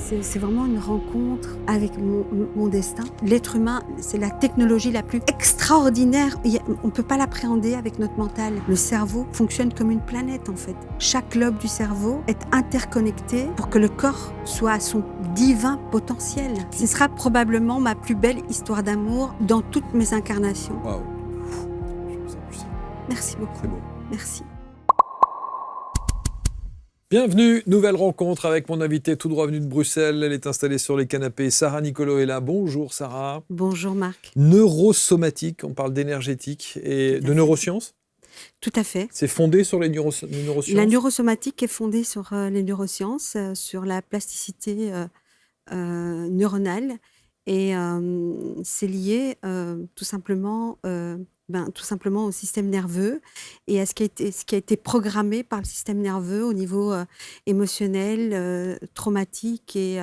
C'est vraiment une rencontre avec mon destin. L'être humain, c'est la technologie la plus extraordinaire. On ne peut pas l'appréhender avec notre mental. Le cerveau fonctionne comme une planète en fait. Chaque lobe du cerveau est interconnecté pour que le corps soit à son divin potentiel. Ce sera probablement ma plus belle histoire d'amour dans toutes mes incarnations. Waouh, je me sens puissant. Merci beaucoup. C'est beau. Merci. Bienvenue, nouvelle rencontre avec mon invitée tout droit venue de Bruxelles. Elle est installée sur les canapés. Sarah Nicolo est là. Bonjour Sarah. Bonjour Marc. Neurosomatique, on parle d'énergétique et de neurosciences. Tout à fait. C'est fondé sur les neurosciences. La neurosomatique est fondée sur les neurosciences, sur la plasticité neuronale. Et c'est lié tout simplement au système nerveux et à ce qui a été programmé par le système nerveux au niveau émotionnel, traumatique et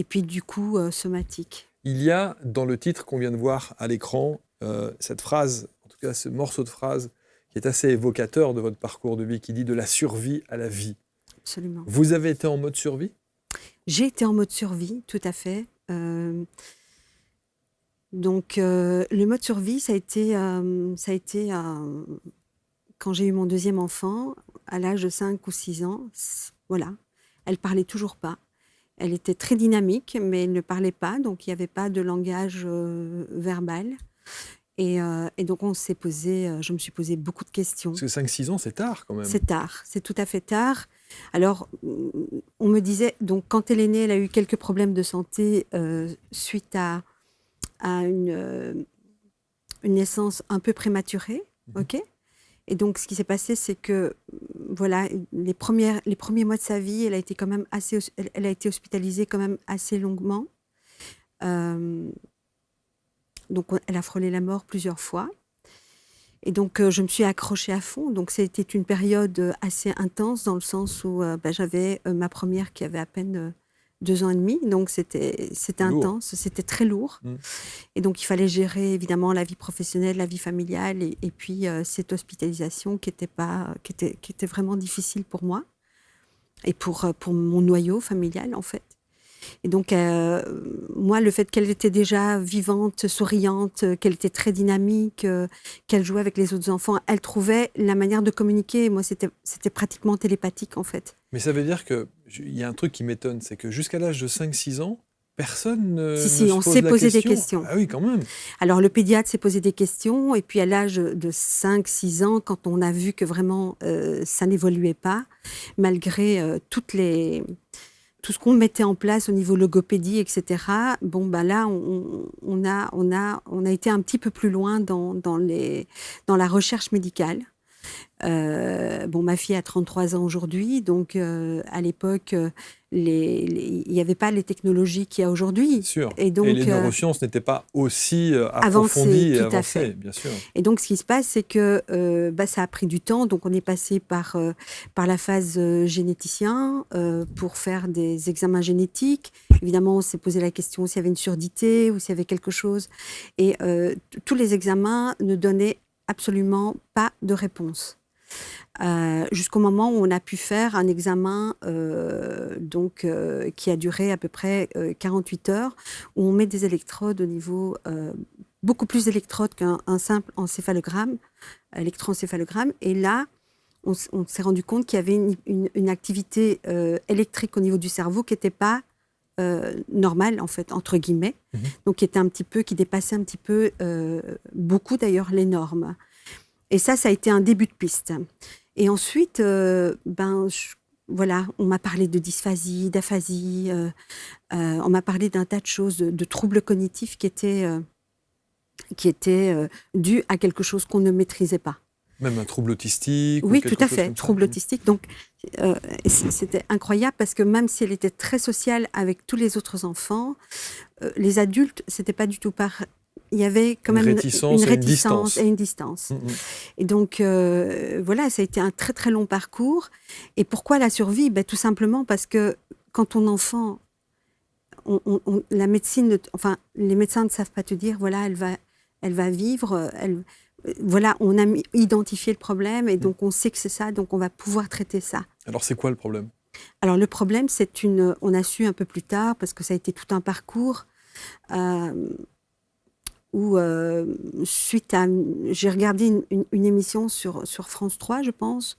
puis du coup somatique. Il y a dans le titre qu'on vient de voir à l'écran cette phrase, en tout cas ce morceau de phrase qui est assez évocateur de votre parcours de vie, qui dit de la survie à la vie. Absolument. Vous avez été en mode survie ? J'ai été en mode survie, tout à fait. Donc, le mode survie, ça a été quand j'ai eu mon deuxième enfant, à l'âge de 5 ou 6 ans. Voilà, elle parlait toujours pas. Elle était très dynamique, mais elle ne parlait pas, donc il n'y avait pas de langage verbal. Et donc, je me suis posé beaucoup de questions. Parce que 5-6 ans, c'est tard quand même. C'est tard, c'est tout à fait tard. Alors, on me disait, donc quand elle est née, elle a eu quelques problèmes de santé suite à une naissance un peu prématurée, ok. Et donc, ce qui s'est passé, c'est que, voilà, les premiers mois de sa vie, elle a été quand même elle a été hospitalisée quand même assez longuement. Donc, elle a frôlé la mort plusieurs fois. Et donc, je me suis accrochée à fond. Donc, c'était une période assez intense dans le sens où j'avais ma première qui avait à peine 2 ans et demi. Donc, c'était intense, c'était très lourd. Et donc, il fallait gérer évidemment la vie professionnelle, la vie familiale et puis cette hospitalisation qui était vraiment difficile pour moi et pour mon noyau familial en fait. Et donc, moi, le fait qu'elle était déjà vivante, souriante, qu'elle était très dynamique, qu'elle jouait avec les autres enfants, elle trouvait la manière de communiquer. Moi, c'était pratiquement télépathique, en fait. Mais ça veut dire qu'il y a un truc qui m'étonne, c'est que jusqu'à l'âge de 5-6 ans, personne ne Si, on s'est posé des questions. Ah oui, quand même. Alors, le pédiatre s'est posé des questions, et puis à l'âge de 5-6 ans, quand on a vu que vraiment ça n'évoluait pas, malgré tout ce qu'on mettait en place au niveau logopédie, etc. Bon, là, on a été un petit peu plus loin dans la recherche médicale. Ma fille a 33 ans aujourd'hui, donc à l'époque, il n'y avait pas les technologies qu'il y a aujourd'hui. Sûr. Et les neurosciences n'étaient pas aussi approfondies et avancées, bien sûr. Et donc, ce qui se passe, c'est que ça a pris du temps. Donc, on est passé par la phase généticien pour faire des examens génétiques. Évidemment, on s'est posé la question s'il y avait une surdité ou s'il y avait quelque chose. Et tous les examens ne donnaient absolument pas de réponse. Jusqu'au moment où on a pu faire un examen qui a duré à peu près 48 heures, où on met des électrodes au niveau, beaucoup plus d'électrodes qu'un simple électroencéphalogramme. Et là, on s'est rendu compte qu'il y avait une activité électrique au niveau du cerveau qui n'était pas normale, en fait, entre guillemets, donc qui dépassait un petit peu, beaucoup d'ailleurs, les normes. Et ça a été un début de piste. Et ensuite, voilà, on m'a parlé de dysphasie, d'aphasie, on m'a parlé d'un tas de choses, de troubles cognitifs qui étaient dus à quelque chose qu'on ne maîtrisait pas. Même un trouble autistique? Oui, tout à fait, trouble autistique. Donc, c'était incroyable parce que même si elle était très sociale avec tous les autres enfants, les adultes, c'était pas du tout pareil. Il y avait quand même une réticence et une distance. Et donc, voilà, ça a été un très, très long parcours. Et pourquoi la survie ? Tout simplement parce que quand ton enfant, la médecine, les médecins ne savent pas te dire, voilà, elle va vivre, voilà, on a identifié le problème et donc on sait que c'est ça, donc on va pouvoir traiter ça. Alors, c'est quoi le problème ? Alors le problème, on a su un peu plus tard, parce que ça a été tout un parcours, où j'ai regardé une émission sur France 3, je pense,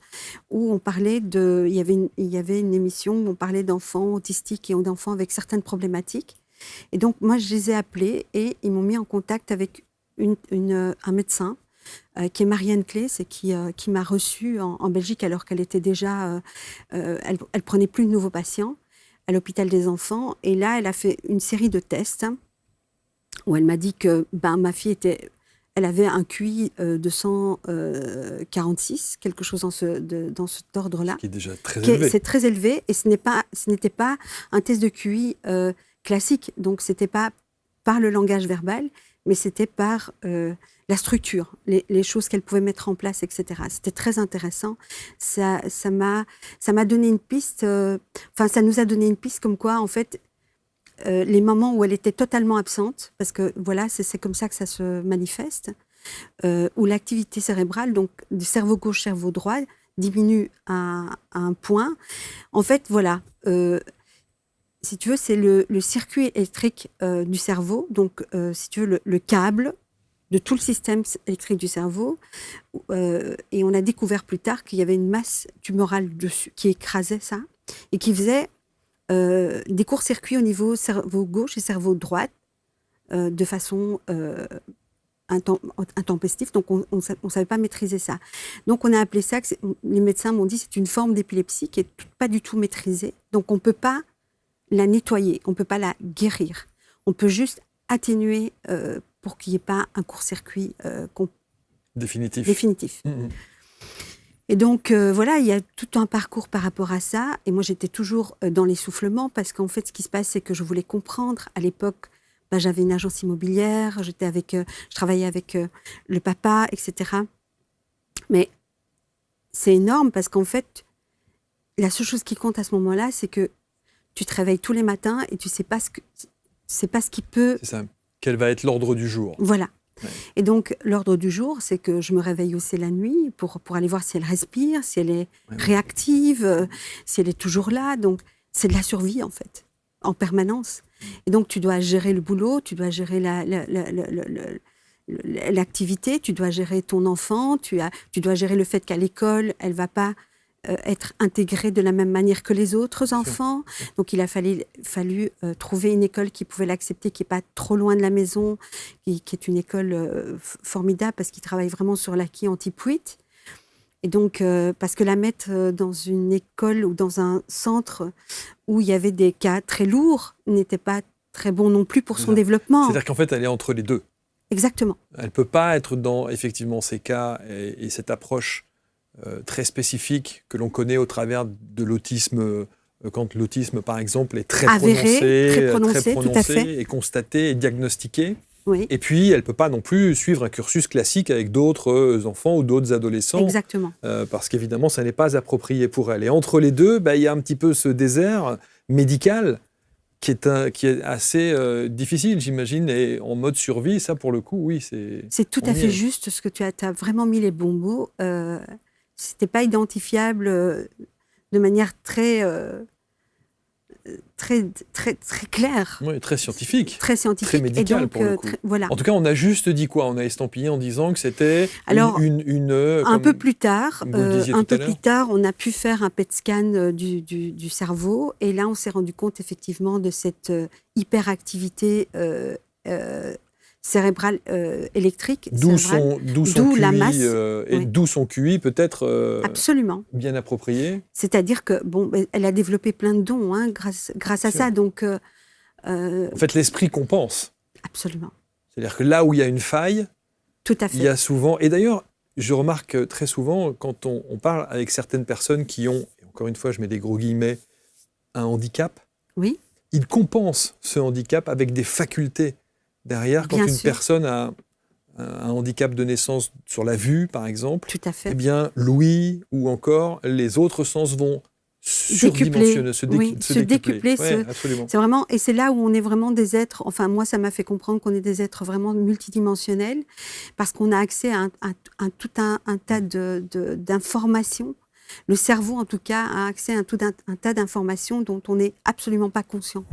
où on parlait il y avait une émission où on parlait d'enfants autistiques et d'enfants avec certaines problématiques. Et donc moi, je les ai appelés et ils m'ont mis en contact avec un médecin qui est Marianne Claes, et qui m'a reçue en Belgique alors qu'elle était déjà, elle prenait plus de nouveaux patients à l'hôpital des enfants. Et là, elle a fait une série de tests où elle m'a dit que ma fille elle avait un QI de 146, quelque chose dans cet ordre-là. Ce qui est déjà très élevé. C'est très élevé, et ce n'était pas un test de QI classique. Donc, ce n'était pas par le langage verbal, mais c'était par la structure, les choses qu'elle pouvait mettre en place, etc. C'était très intéressant. Ça m'a donné une piste, ça nous a donné une piste comme quoi, en fait, les moments où elle était totalement absente, parce que voilà, c'est comme ça que ça se manifeste, où l'activité cérébrale, donc du cerveau gauche, cerveau droit, diminue à un point. En fait, voilà, si tu veux, c'est le circuit électrique du cerveau, donc si tu veux, le câble de tout le système électrique du cerveau, et on a découvert plus tard qu'il y avait une masse tumorale dessus qui écrasait ça, et qui faisait des courts-circuits au niveau cerveau gauche et cerveau droit de façon intempestive. Donc, on ne savait pas maîtriser ça. Donc, on a appelé ça, les médecins m'ont dit, c'est une forme d'épilepsie qui n'est pas du tout maîtrisée. Donc, on ne peut pas la nettoyer, on ne peut pas la guérir. On peut juste atténuer pour qu'il n'y ait pas un court-circuit définitif. Mmh. Et donc, voilà, il y a tout un parcours par rapport à ça. Et moi, j'étais toujours dans l'essoufflement, parce qu'en fait, ce qui se passe, c'est que je voulais comprendre. À l'époque, j'avais une agence immobilière, je travaillais avec le papa, etc. Mais c'est énorme, parce qu'en fait, la seule chose qui compte à ce moment-là, c'est que tu te réveilles tous les matins et tu ne sais pas ce qui peut... C'est ça. Quel va être l'ordre du jour? Voilà. Ouais. Et donc, l'ordre du jour, c'est que je me réveille aussi la nuit pour aller voir si elle respire, si elle est réactive, si elle est toujours là. Donc, c'est de la survie, en fait, en permanence. Et donc, tu dois gérer le boulot, tu dois gérer l'activité, tu dois gérer ton enfant, tu dois gérer le fait qu'à l'école, elle ne va pas être intégrée de la même manière que les autres enfants. Donc, il a fallu trouver une école qui pouvait l'accepter, qui n'est pas trop loin de la maison, qui est une école formidable, parce qu'il travaille vraiment sur l'acquis anti-PUIT. Et donc, parce que la mettre dans une école ou dans un centre où il y avait des cas très lourds n'était pas très bon non plus pour son développement. C'est-à-dire qu'en fait, elle est entre les deux. Exactement. Elle ne peut pas être dans, effectivement, ces cas et cette approche très spécifique que l'on connaît au travers de l'autisme, quand l'autisme, par exemple, est très prononcé, tout à fait. et constaté et diagnostiqué. Oui. Et puis, elle ne peut pas non plus suivre un cursus classique avec d'autres enfants ou d'autres adolescents. Exactement. Parce qu'évidemment, ça n'est pas approprié pour elle. Et entre les deux, il y a un petit peu ce désert médical qui est assez difficile, j'imagine, et en mode survie. Ça, pour le coup, oui, c'est... C'est tout à fait juste ce que tu as vraiment mis les bons mots. C'était pas identifiable de manière très claire. Oui, très scientifique. Très scientifique. Très médical, et donc, pour le coup. Voilà. En tout cas, on a juste dit quoi? On a estampillé en disant que c'était un peu plus tard, on a pu faire un PET scan du cerveau, et là, on s'est rendu compte effectivement de cette hyperactivité cérébrale électrique. D'où son QI, la masse. Et d'où son QI peut-être absolument bien approprié. C'est-à-dire que, elle a développé plein de dons grâce à ça. Donc, en fait, l'esprit compense. Absolument. C'est-à-dire que là où il y a une faille, tout à fait. Il y a souvent... Et d'ailleurs, je remarque très souvent, quand on parle avec certaines personnes qui ont, et encore une fois, je mets des gros guillemets, un handicap, oui. Ils compensent ce handicap avec des facultés derrière. Quand une personne a un handicap de naissance sur la vue, par exemple, tout à fait. Eh bien, l'ouïe ou encore les autres sens vont surdimensionner, se décupler. Ouais, absolument. C'est vraiment, et c'est là où on est vraiment des êtres, enfin moi ça m'a fait comprendre qu'on est des êtres vraiment multidimensionnels, parce qu'on a accès à tout un tas d'informations le cerveau, en tout cas, a accès à un tas d'informations dont on n'est absolument pas conscient.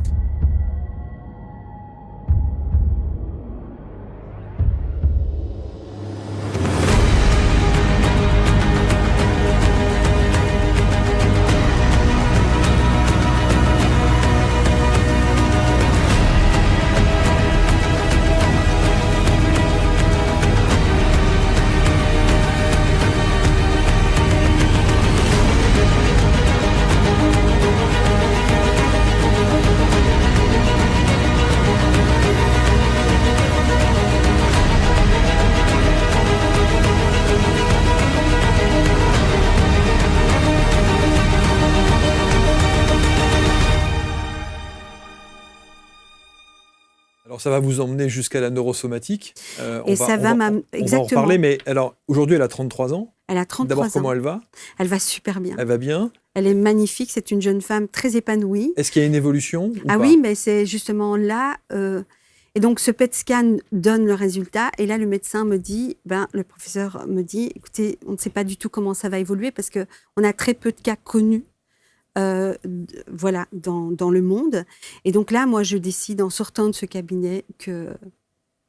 Alors, ça va vous emmener jusqu'à la neurosomatique. Et ça va on va en exactement. reparler, mais alors, aujourd'hui, elle a 33 ans. Elle a 33 D'abord, ans. comment elle va? Elle va super bien. Elle va bien. Elle est magnifique. C'est une jeune femme très épanouie. Est-ce qu'il y a une évolution ou Ah pas? oui, mais c'est justement là. Et donc, ce PET scan donne le résultat. Et là, le médecin me dit, le professeur me dit, écoutez, on ne sait pas du tout comment ça va évoluer parce qu'on a très peu de cas connus. Voilà, dans le monde. Et donc là, moi, je décide en sortant de ce cabinet que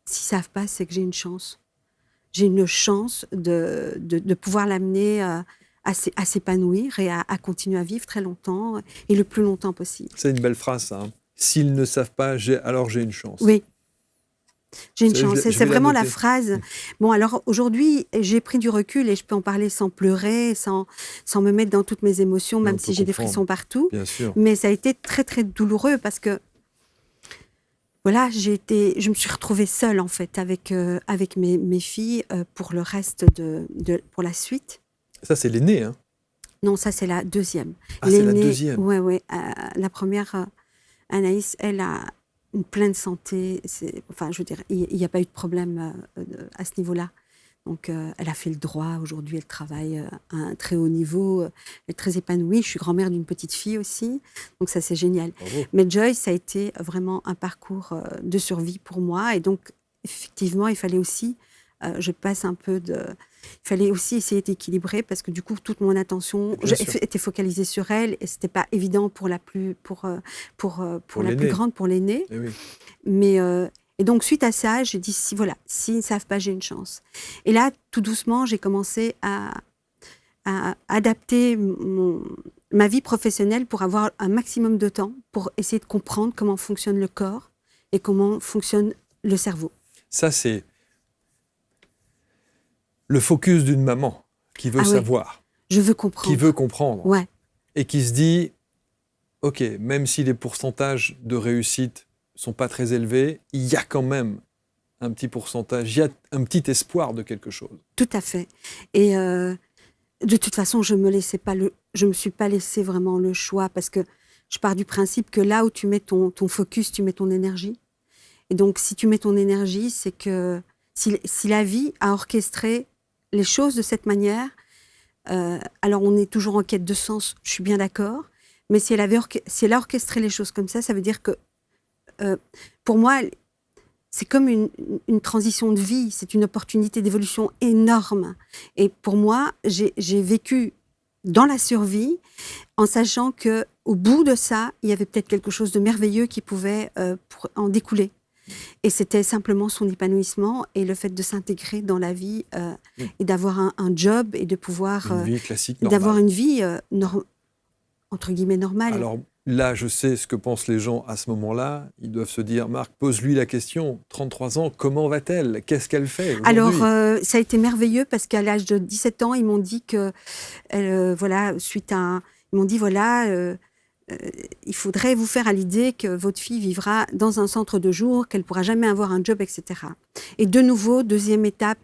s'ils ne savent pas, c'est que j'ai une chance. J'ai une chance de pouvoir l'amener à s'épanouir et à continuer à vivre très longtemps et le plus longtemps possible. C'est une belle phrase, ça. Hein. S'ils ne savent pas, alors j'ai une chance. Oui. J'ai une chance. Je vais C'est vraiment la noter. phrase. Bon, alors aujourd'hui, j'ai pris du recul et je peux en parler sans pleurer, sans me mettre dans toutes mes émotions, Mais même on si peut j'ai des comprendre. frissons partout. Bien sûr. Mais ça a été très, très douloureux parce que, voilà, je me suis retrouvée seule, en fait, avec mes filles pour le reste pour la suite. Ça, c'est l'aîné. Hein. Non, ça, c'est la deuxième. Ah, c'est la deuxième. Oui. La première, Anaïs, elle a une pleine santé. Enfin, je veux dire, il n'y a pas eu de problème à ce niveau-là. Donc, elle a fait le droit. Aujourd'hui, elle travaille à un très haut niveau. Elle est très épanouie. Je suis grand-mère d'une petite fille aussi. Donc, ça, c'est génial. Bravo. Mais Joyce, ça a été vraiment un parcours de survie pour moi. Et donc, effectivement, il fallait aussi, il fallait aussi essayer d'équilibrer parce que du coup, toute mon attention Bien sûr. était focalisée sur elle et c'était pas évident pour la plus l'aîné. grande, pour l'aînée. Eh oui. Mais et donc suite à ça, j'ai dit s'ils ne savent pas, j'ai une chance. Et là, tout doucement, j'ai commencé à adapter ma vie professionnelle pour avoir un maximum de temps pour essayer de comprendre comment fonctionne le corps et comment fonctionne le cerveau. Ça, c'est le focus d'une maman qui veut savoir, Je veux comprendre. qui veut comprendre, Ouais. et qui se dit, OK, même si les pourcentages de réussite sont pas très élevés, il y a quand même un petit pourcentage, il y a un petit espoir de quelque chose. Tout à fait. Et de toute façon, je me suis pas laissé vraiment le choix parce que je pars du principe que là où tu mets ton focus, tu mets ton énergie. Et donc, si tu mets ton énergie, c'est que si la vie a orchestré les choses de cette manière, alors on est toujours en quête de sens, je suis bien d'accord, mais si elle a orchestré les choses comme ça veut dire que pour moi, c'est comme une transition de vie, c'est une opportunité d'évolution énorme. Et pour moi, j'ai vécu dans la survie en sachant qu'au bout de ça, il y avait peut-être quelque chose de merveilleux qui pouvait en découler. Et c'était simplement son épanouissement et le fait de s'intégrer dans la vie et d'avoir un job et de pouvoir... Une vie classique, normale. D'avoir une vie, entre guillemets, normale. Alors là, je sais ce que pensent les gens à ce moment-là. Ils doivent se dire, Marc, pose-lui la question. 33 ans, comment va-t-elle? Qu'est-ce qu'elle fait aujourd'hui? Alors, ça a été merveilleux parce qu'à l'âge de 17 ans, ils m'ont dit que, voilà, ils m'ont dit, voilà, il faudrait vous faire à l'idée que votre fille vivra dans un centre de jour, qu'elle ne pourra jamais avoir un job, etc. Et de nouveau, deuxième étape,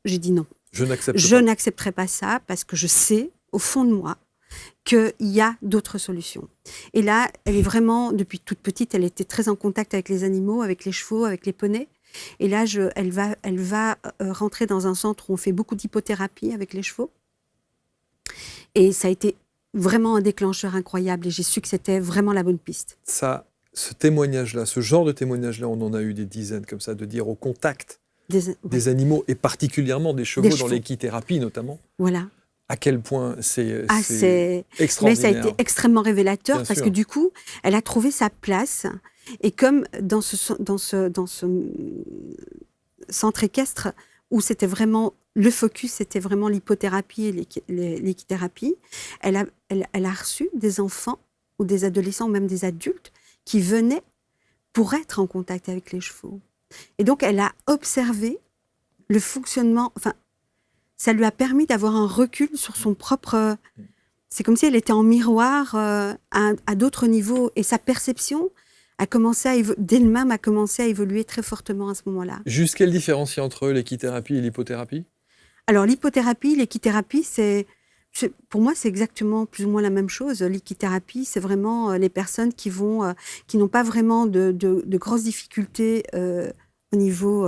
j'ai dit non. Je n'accepterai pas ça parce que je sais, au fond de moi, qu'il y a d'autres solutions. Et là, elle est vraiment, depuis toute petite, elle était très en contact avec les animaux, avec les chevaux, avec les poneys. Et là, elle va rentrer dans un centre où on fait beaucoup d'hypothérapie avec les chevaux. Et ça a été vraiment un déclencheur incroyable. Et j'ai su que c'était vraiment la bonne piste. Ça, ce témoignage-là, ce genre de témoignage-là, on en a eu des dizaines comme ça, de dire au contact des animaux, et particulièrement des chevaux dans l'équithérapie notamment. Voilà. À quel point c'est Mais ça a extraordinaire. été extrêmement révélateur Bien parce sûr. que du coup, elle a trouvé sa place. Et comme dans ce centre équestre où c'était vraiment le focus, c'était vraiment l'hypothérapie et l'équithérapie, elle a reçu des enfants ou des adolescents ou même des adultes qui venaient pour être en contact avec les chevaux. Et donc, elle a observé le fonctionnement. Enfin, ça lui a permis d'avoir un recul sur son propre. C'est comme si elle était en miroir à d'autres niveaux. Et sa perception a commencé d'elle-même a commencé à évoluer très fortement à ce moment-là. Juste quelle différence il y a entre l'équithérapie et l'hypothérapie? Alors, l'hypothérapie, l'équithérapie, pour moi, c'est exactement plus ou moins la même chose. L'équithérapie, c'est vraiment les personnes qui n'ont pas vraiment de grosses difficultés au niveau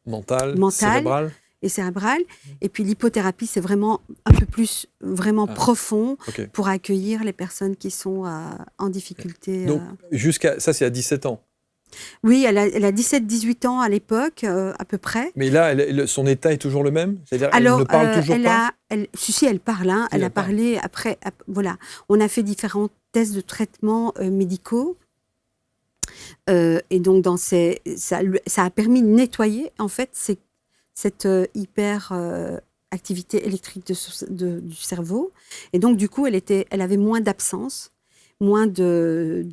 Mental, mental cérébral? et cérébral. Et puis l'hypothérapie, c'est vraiment un peu plus vraiment profond Ok. pour accueillir les personnes qui sont en difficulté. Donc, ça, c'est à 17 ans. Oui, elle a 17-18 ans à l'époque, à peu près. Mais là, son état est toujours le même? C'est-à-dire, Alors, elle ne parle toujours pas? Si, elle parle. Hein, elle a parlé après. Voilà. On a fait différents tests de traitement médicaux. Et donc, ça a permis de nettoyer, en fait, cette hyper activité électrique du cerveau. Et donc, du coup, elle avait moins d'absence, moins de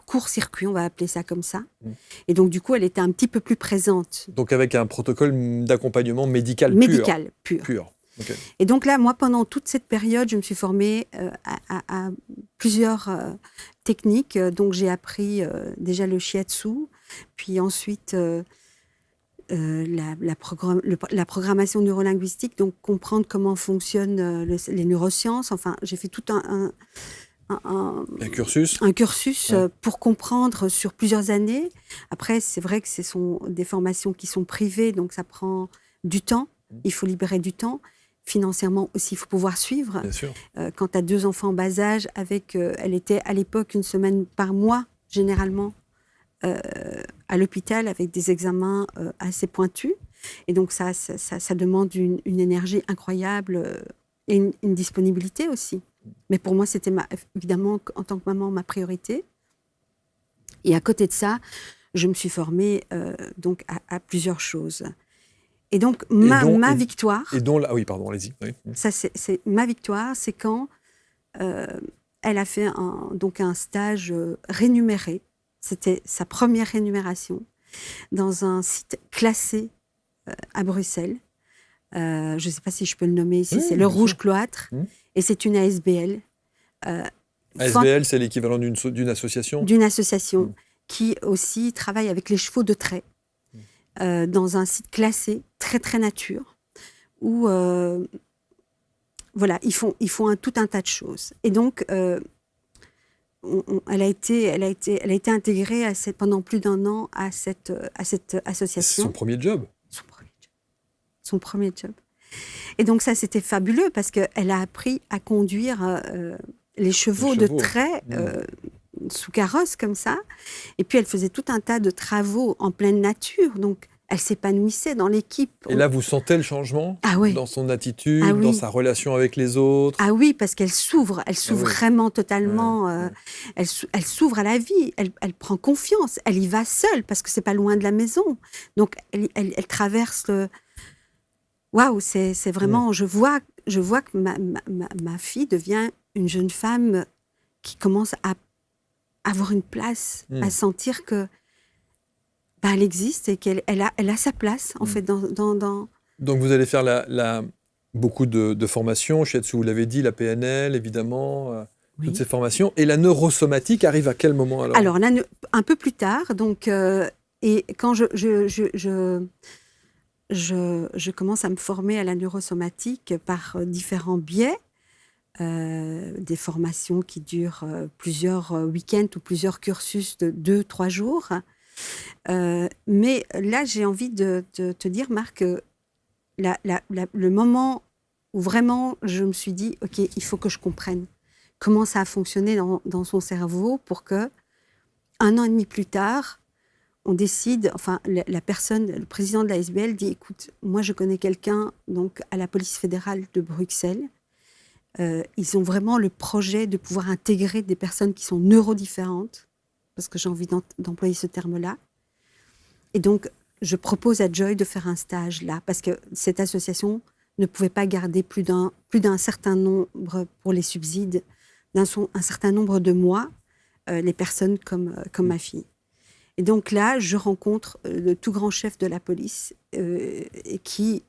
court-circuit, on va appeler ça comme ça. Et donc, du coup, elle était un petit peu plus présente. Donc, avec un protocole d'accompagnement médical pur. Okay. Et donc là, moi, pendant toute cette période, je me suis formée à plusieurs techniques. Donc, j'ai appris déjà le shiatsu, puis ensuite la programmation neurolinguistique, donc comprendre comment fonctionnent les neurosciences. Enfin, j'ai fait tout un cursus pour comprendre sur plusieurs années. Après, c'est vrai que ce sont des formations qui sont privées, donc ça prend du temps. Il faut libérer du temps. Financièrement aussi, il faut pouvoir suivre. Bien sûr. Quand tu as 2 enfants en bas âge, elle était à l'époque 1 semaine par mois, généralement, à l'hôpital, avec des examens assez pointus. Et donc, ça demande une énergie incroyable et une disponibilité aussi. Mais pour moi, c'était évidemment, en tant que maman, ma priorité. Et à côté de ça, je me suis formée donc à plusieurs choses. Et donc, ma victoire... oui, pardon, allez-y. Oui. Ça, c'est ma victoire, c'est quand elle a fait un stage rémunéré. C'était sa première rémunération dans un site classé à Bruxelles. Je ne sais pas si je peux le nommer ici, c'est le Rouge Cloître. Et c'est une ASBL. ASBL, c'est l'équivalent d'une association? D'une association qui aussi travaille avec les chevaux de trait. Dans un site classé, très très nature, où voilà, ils font tout un tas de choses. Et donc, elle a été intégrée pendant plus d'1 an à cette association. C'est son premier job. Son premier job. Et donc ça, c'était fabuleux parce qu'elle a appris à conduire les chevaux de trait sous carrosse comme ça. Et puis, elle faisait tout un tas de travaux en pleine nature. Donc, elle s'épanouissait dans l'équipe. Et là, vous sentez le changement dans son attitude, dans sa relation avec les autres? Ah oui, parce qu'elle s'ouvre. Elle s'ouvre vraiment totalement. Elle s'ouvre à la vie. Elle prend confiance. Elle y va seule parce que c'est pas loin de la maison. Donc, elle traverse le... Waouh, c'est vraiment... Je vois que ma fille devient une jeune femme qui commence à avoir une place, à sentir que elle existe et qu'elle a sa place, en fait, dans... Donc, vous allez faire beaucoup de formations, shiatsu, vous l'avez dit, la PNL, évidemment, toutes ces formations. Et la neurosomatique arrive à quel moment, alors? Alors, là, un peu plus tard, donc... et quand je commence à me former à la neurosomatique par différents biais, des formations qui durent plusieurs week-ends ou plusieurs cursus de 2-3 jours. Mais là, j'ai envie de te dire, Marc, le moment où vraiment je me suis dit, OK, il faut que je comprenne comment ça a fonctionné dans son cerveau pour que, 1 an et demi plus tard, on décide, enfin, la personne, le président de la SBL dit, écoute, moi, je connais quelqu'un donc à la police fédérale de Bruxelles. Ils ont vraiment le projet de pouvoir intégrer des personnes qui sont neurodifférentes, parce que j'ai envie d'employer ce terme-là. Et donc, je propose à Joy de faire un stage là, parce que cette association ne pouvait pas garder plus d'un certain nombre pour les subsides, un certain nombre de mois, les personnes comme ma fille. Et donc là, je rencontre le tout grand chef de la police, et qui,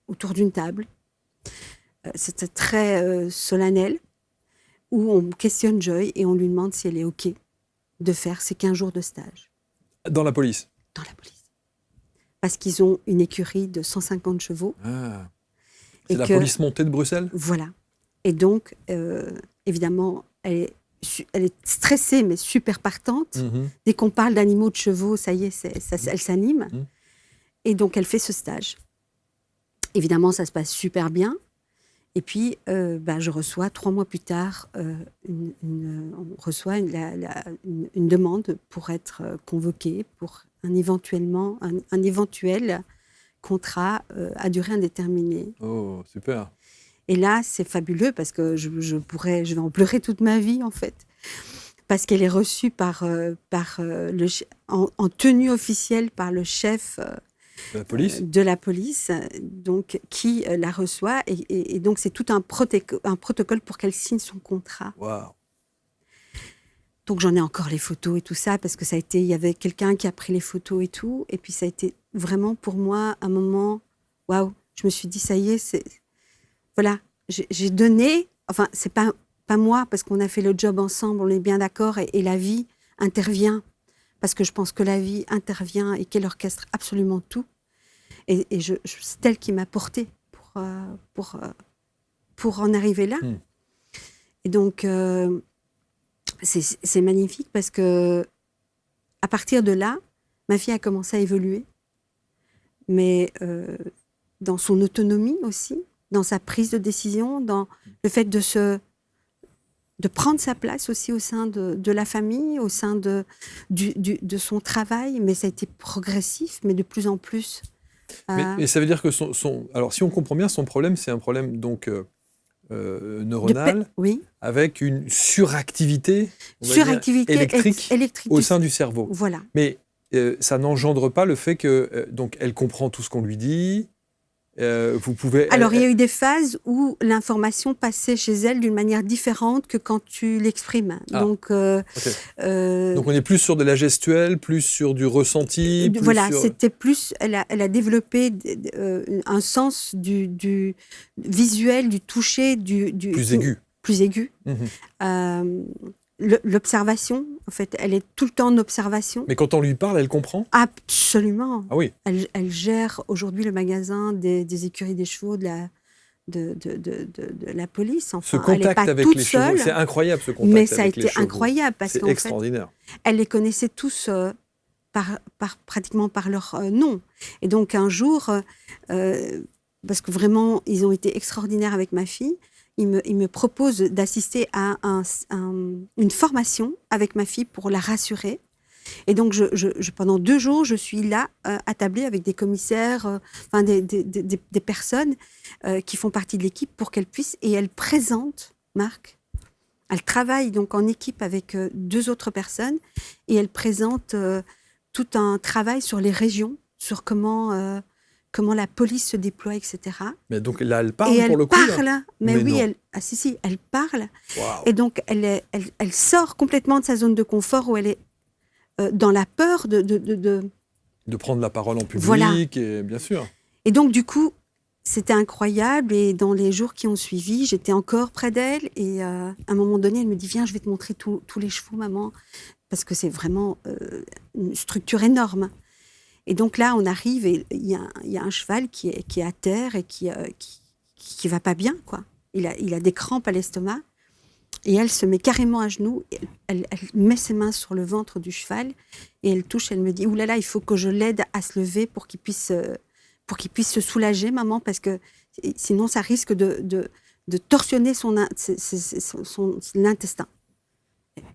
autour d'une table, c'était très solennel, où on questionne Joy et on lui demande si elle est OK de faire ces 15 jours de stage. Dans la police? Dans la police. Parce qu'ils ont une écurie de 150 chevaux. Ah. C'est la police montée de Bruxelles? Voilà. Et donc, évidemment, elle est stressée, mais super partante. Mm-hmm. Dès qu'on parle d'animaux, de chevaux, ça y est, elle s'anime. Mm-hmm. Et donc, elle fait ce stage. Évidemment, ça se passe super bien. Et puis, je reçois 3 mois plus tard, on reçoit une demande pour être convoqué pour un éventuel contrat à durée indéterminée. Oh, super. Et là, c'est fabuleux parce que je vais en pleurer toute ma vie, en fait. Parce qu'elle est reçue en tenue officielle par le chef de la police, donc, qui la reçoit. Et donc, c'est tout un protocole pour qu'elle signe son contrat. Wow. Donc, j'en ai encore les photos et tout ça, parce que il y avait quelqu'un qui a pris les photos et tout. Et puis, ça a été vraiment pour moi un moment, waouh, je me suis dit, ça y est, voilà, j'ai donné, enfin, c'est pas moi, parce qu'on a fait le job ensemble, on est bien d'accord, et la vie intervient, parce que je pense que la vie intervient et qu'elle orchestre absolument tout. Et c'est elle qui m'a portée pour en arriver là. Mm. Et donc, c'est magnifique parce que à partir de là, ma fille a commencé à évoluer, mais dans son autonomie aussi, dans sa prise de décision, dans le fait de prendre sa place aussi au sein de la famille, au sein de son travail. Mais ça a été progressif, mais de plus en plus. Mais ça veut dire que alors, si on comprend bien, son problème, c'est un problème donc neuronal, oui, avec une suractivité électrique au sein du cerveau. Voilà. Mais ça n'engendre pas le fait que donc elle comprend tout ce qu'on lui dit. Vous pouvez. Alors, il y a eu des phases où l'information passait chez elle d'une manière différente que quand tu l'exprimes. Ah, donc, donc, on est plus sur de la gestuelle, plus sur du ressenti. Voilà, c'était plus. Elle a développé un sens du visuel, du toucher, plus aigu. Plus aigu. Mm-hmm. L'observation, en fait, elle est tout le temps en observation. Mais quand on lui parle, elle comprend? Absolument. Ah oui. Elle gère aujourd'hui le magasin des écuries des chevaux de la police. Enfin, ce contact avec les chevaux, c'est incroyable, ce contact mais ça avec a été incroyable parce c'est extraordinaire. Elle les connaissait tous pratiquement par leur nom. Et donc un jour, parce que vraiment, ils ont été extraordinaires avec ma fille, il me propose d'assister à une formation avec ma fille pour la rassurer. Et donc, pendant 2 jours, je suis là, attablée avec des commissaires, des personnes qui font partie de l'équipe pour qu'elle puisse... Et elle présente, Marc, elle travaille donc en équipe avec 2 autres personnes, et elle présente tout un travail sur les régions, sur comment la police se déploie, etc. Mais donc là, elle parle pour le coup. Elle parle, mais oui, elle parle. Wow. Et donc, elle sort complètement de sa zone de confort où elle est dans la peur de prendre la parole en public, voilà. Et bien sûr. Et donc, du coup, c'était incroyable. Et dans les jours qui ont suivi, j'étais encore près d'elle. Et à un moment donné, elle me dit, viens, je vais te montrer tous les chevaux, maman. Parce que c'est vraiment une structure énorme. Et donc là, on arrive et il y a un cheval qui est à terre et qui va pas bien, quoi. Il a des crampes à l'estomac. Et elle se met carrément à genoux, elle met ses mains sur le ventre du cheval et elle touche, elle me dit « Oulala, il faut que je l'aide à se lever pour qu'il puisse se soulager, maman, parce que sinon ça risque de torsionner son intestin. »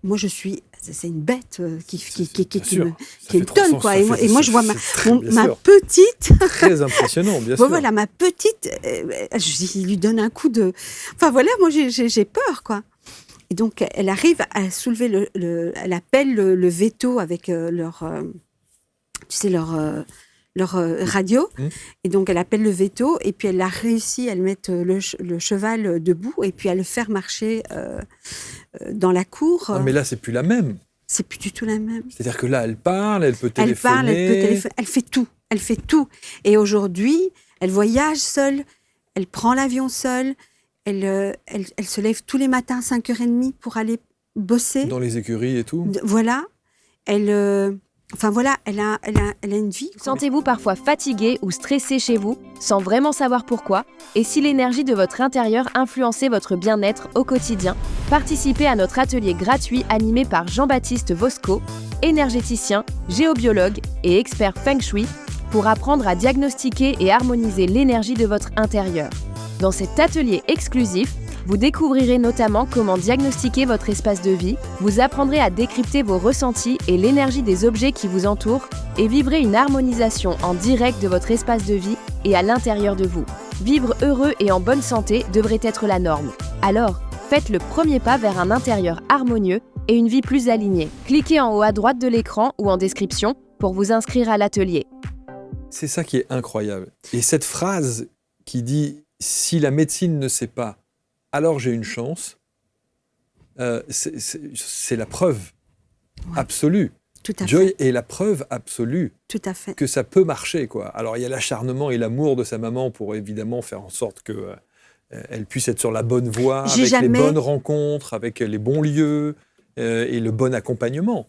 Moi, c'est une bête Bien sûr, ça qui fait me tonne, 300, quoi. ça fait- Et moi, je vois bien ma sûr, petite, très impressionnant, bien bon, sûr. voilà, ma petite, je lui donne un coup de... Enfin, voilà, moi, j'ai peur, quoi. Et donc, elle arrive à soulever elle appelle le veto avec tu sais, leur radio. Mmh. Et donc, elle appelle le veto, et puis elle a réussi à le mettre le cheval debout, et puis à le faire marcher dans la cour. Non, mais là, c'est plus la même. C'est plus du tout la même. C'est-à-dire que là, elle parle, elle peut Elle parle, elle peut téléphoner. téléphoner, elle fait tout. Elle fait tout. Et aujourd'hui, elle voyage seule, elle prend l'avion seule, elle se lève tous les matins à 5h30 pour aller bosser. Dans les écuries et tout. Voilà. Enfin voilà, elle a une vie. Sentez-vous parfois fatigué ou stressé chez vous, sans vraiment savoir pourquoi, et si l'énergie de votre intérieur influençait votre bien-être au quotidien, participez à notre atelier gratuit animé par Jean-Baptiste Vosco, énergéticien, géobiologue et expert Feng Shui, pour apprendre à diagnostiquer et harmoniser l'énergie de votre intérieur. Dans cet atelier exclusif, vous découvrirez notamment comment diagnostiquer votre espace de vie, vous apprendrez à décrypter vos ressentis et l'énergie des objets qui vous entourent et vivrez une harmonisation en direct de votre espace de vie et à l'intérieur de vous. Vivre heureux et en bonne santé devrait être la norme. Alors, faites le premier pas vers un intérieur harmonieux et une vie plus alignée. Cliquez en haut à droite de l'écran ou en description pour vous inscrire à l'atelier. C'est ça qui est incroyable. Et cette phrase qui dit « si la médecine ne sait pas, alors j'ai une chance », c'est la preuve absolue. Tout à Joy fait. est la preuve absolue Tout à fait. que ça peut marcher, quoi. Alors, il y a l'acharnement et l'amour de sa maman pour évidemment faire en sorte que elle puisse être sur la bonne voie, avec les bonnes rencontres, avec les bons lieux et le bon accompagnement.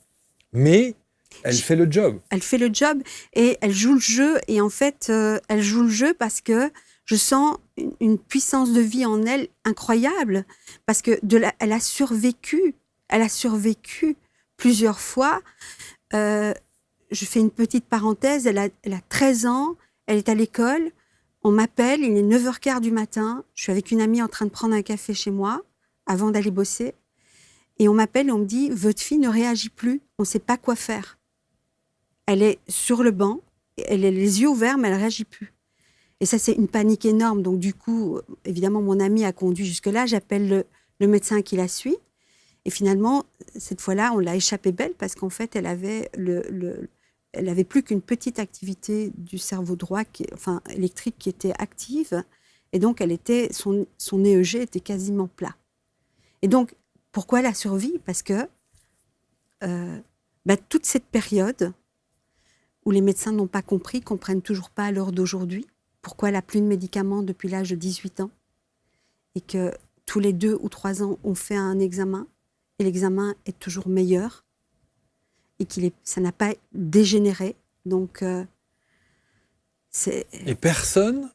Mais elle fait le job. Elle fait le job et elle joue le jeu. Et en fait, elle joue le jeu parce que je sens une puissance de vie en elle incroyable. Parce que elle a survécu. Elle a survécu plusieurs fois. Je fais une petite parenthèse. Elle a 13 ans. Elle est à l'école. On m'appelle. Il est 9h15 du matin. Je suis avec une amie en train de prendre un café chez moi avant d'aller bosser. Et on m'appelle et on me dit « Votre fille ne réagit plus. On ne sait pas quoi faire. » Elle est sur le banc. Elle a les yeux ouverts, mais elle ne réagit plus. Et ça, c'est une panique énorme. Donc, du coup, évidemment, mon amie a conduit jusque-là. J'appelle le médecin qui la suit. Et finalement, cette fois-là, on l'a échappé belle parce qu'en fait, elle avait elle avait plus qu'une petite activité du cerveau droit, électrique, qui était active. Et donc, son EEG était quasiment plat. Et donc, pourquoi elle a survécu ? Parce que toute cette période où les médecins n'ont pas compris, comprennent toujours pas à l'heure d'aujourd'hui, pourquoi elle n'a plus de médicaments depuis l'âge de 18 ans, et que tous les 2 ou 3 ans, on fait un examen, et l'examen est toujours meilleur, et ça n'a pas dégénéré. Donc, Et personne,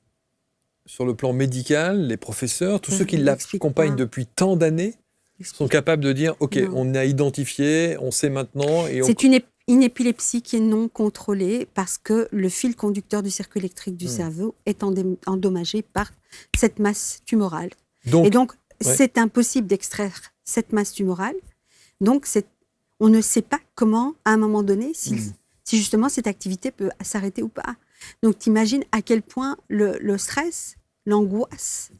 sur le plan médical, les professeurs, tous ceux qui l'accompagnent depuis tant d'années, sont capables de dire « Ok, on a identifié, on sait maintenant… » C'est une épilepsie qui est non contrôlée parce que le fil conducteur du circuit électrique du cerveau est endommagé par cette masse tumorale. Et donc, c'est impossible d'extraire cette masse tumorale. Donc, on ne sait pas comment, à un moment donné, si justement cette activité peut s'arrêter ou pas. Donc, t'imagines à quel point le stress, l'angoisse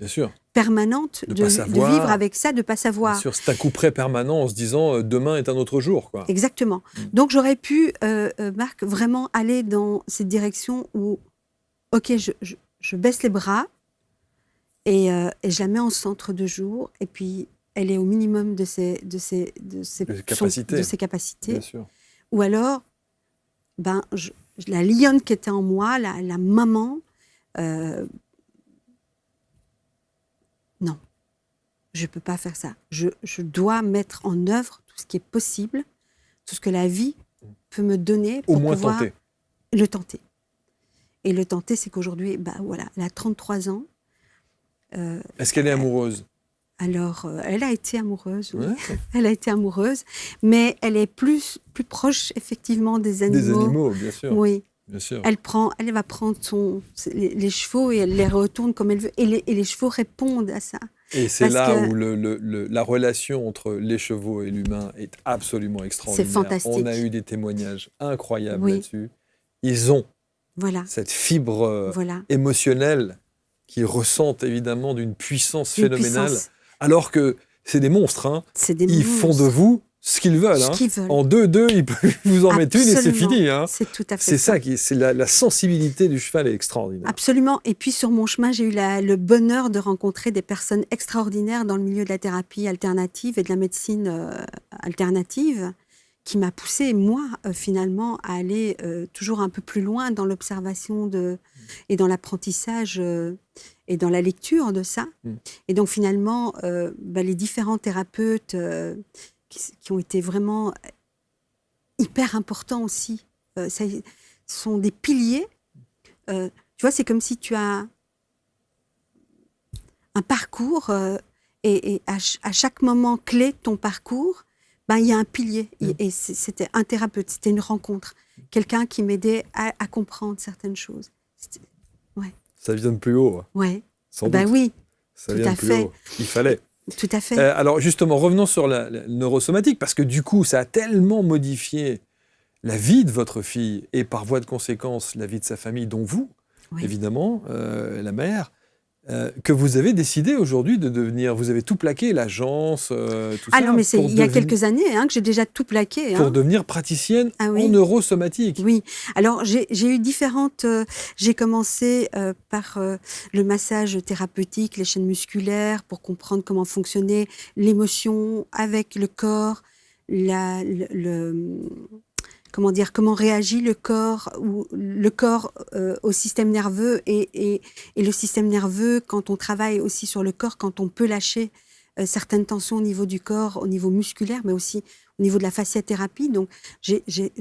permanente de vivre avec ça, de ne pas savoir. Bien sûr, c'est un coup près permanent en se disant demain est un autre jour, quoi. Exactement. Donc, j'aurais pu, Marc, vraiment aller dans cette direction où, ok, je baisse les bras et je la mets en centre de jour, et puis elle est au minimum de ses capacités. Bien sûr. Ou alors, la lionne qui était en moi, la maman, non, je ne peux pas faire ça. Je dois mettre en œuvre tout ce qui est possible, tout ce que la vie peut me donner pour pouvoir le tenter. Et le tenter, c'est qu'aujourd'hui, elle a 33 ans. Est-ce qu'elle est amoureuse ? Alors, elle a été amoureuse, oui. Ouais. Elle a été amoureuse, mais elle est plus proche, effectivement, des animaux. Des animaux, bien sûr. Oui. Bien sûr. Elle va prendre les chevaux et elle les retourne comme elle veut. Et les chevaux répondent à ça. Et c'est Parce là que où la relation entre les chevaux et l'humain est absolument c'est extraordinaire. On a fantastique. eu des témoignages incroyables Oui, là-dessus. Ils ont voilà, cette fibre voilà. émotionnelle qu'ils ressentent évidemment d'une puissance Une phénoménale, puissance. alors que c'est des monstres. Hein. C'est des Ils font de monstres. vous ce qu'ils veulent. Ce Hein. qu'ils veulent. En 2-2, ils peuvent vous en mettre une et c'est Absolument. fini. Hein. C'est tout à fait C'est ça. ça, c'est la sensibilité du cheval est extraordinaire. Absolument. Et puis sur mon chemin, j'ai eu le bonheur de rencontrer des personnes extraordinaires dans le milieu de la thérapie alternative et de la médecine alternative, qui m'a poussée, moi, finalement, à aller toujours un peu plus loin dans l'observation et dans l'apprentissage et dans la lecture de ça. Et donc finalement, les différents thérapeutes qui ont été vraiment hyper importants aussi, ça sont des piliers. Tu vois, c'est comme si tu as un parcours et à chaque moment clé de ton parcours, il y a un pilier. Et c'était un thérapeute, c'était une rencontre. Quelqu'un qui m'aidait à comprendre certaines choses. Ouais. Ça vient de plus haut. Ouais. Sans doute. Oui, Ça tout vient à de plus fait. haut. Il fallait. Tout à fait. Alors justement, revenons sur la neurosomatique, parce que du coup, ça a tellement modifié la vie de votre fille et par voie de conséquence la vie de sa famille, dont vous, Oui. évidemment, la mère, que vous avez décidé aujourd'hui de devenir, vous avez tout plaqué, l'agence, tout Ah ça, non, mais c'est pour il y a devenir- quelques années que j'ai déjà tout plaqué. pour devenir praticienne Ah oui. en neurosomatique. Oui, alors j'ai eu différentes... j'ai commencé par le massage thérapeutique, les chaînes musculaires, pour comprendre comment fonctionnait l'émotion avec le corps, comment réagit le corps au système nerveux et le système nerveux, quand on travaille aussi sur le corps, quand on peut lâcher certaines tensions au niveau du corps, au niveau musculaire, mais aussi au niveau de la fasciathérapie. Donc, je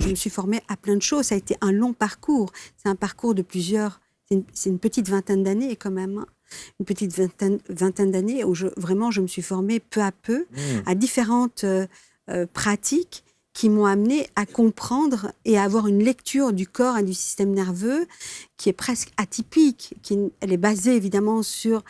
me suis formée à plein de choses. Ça a été un long parcours. C'est un parcours de c'est une petite vingtaine d'années quand même. Hein. Une petite vingtaine d'années où je me suis formée peu à peu à différentes pratiques qui m'ont amenée à comprendre et à avoir une lecture du corps et du système nerveux qui est presque atypique. Elle est basée évidemment sur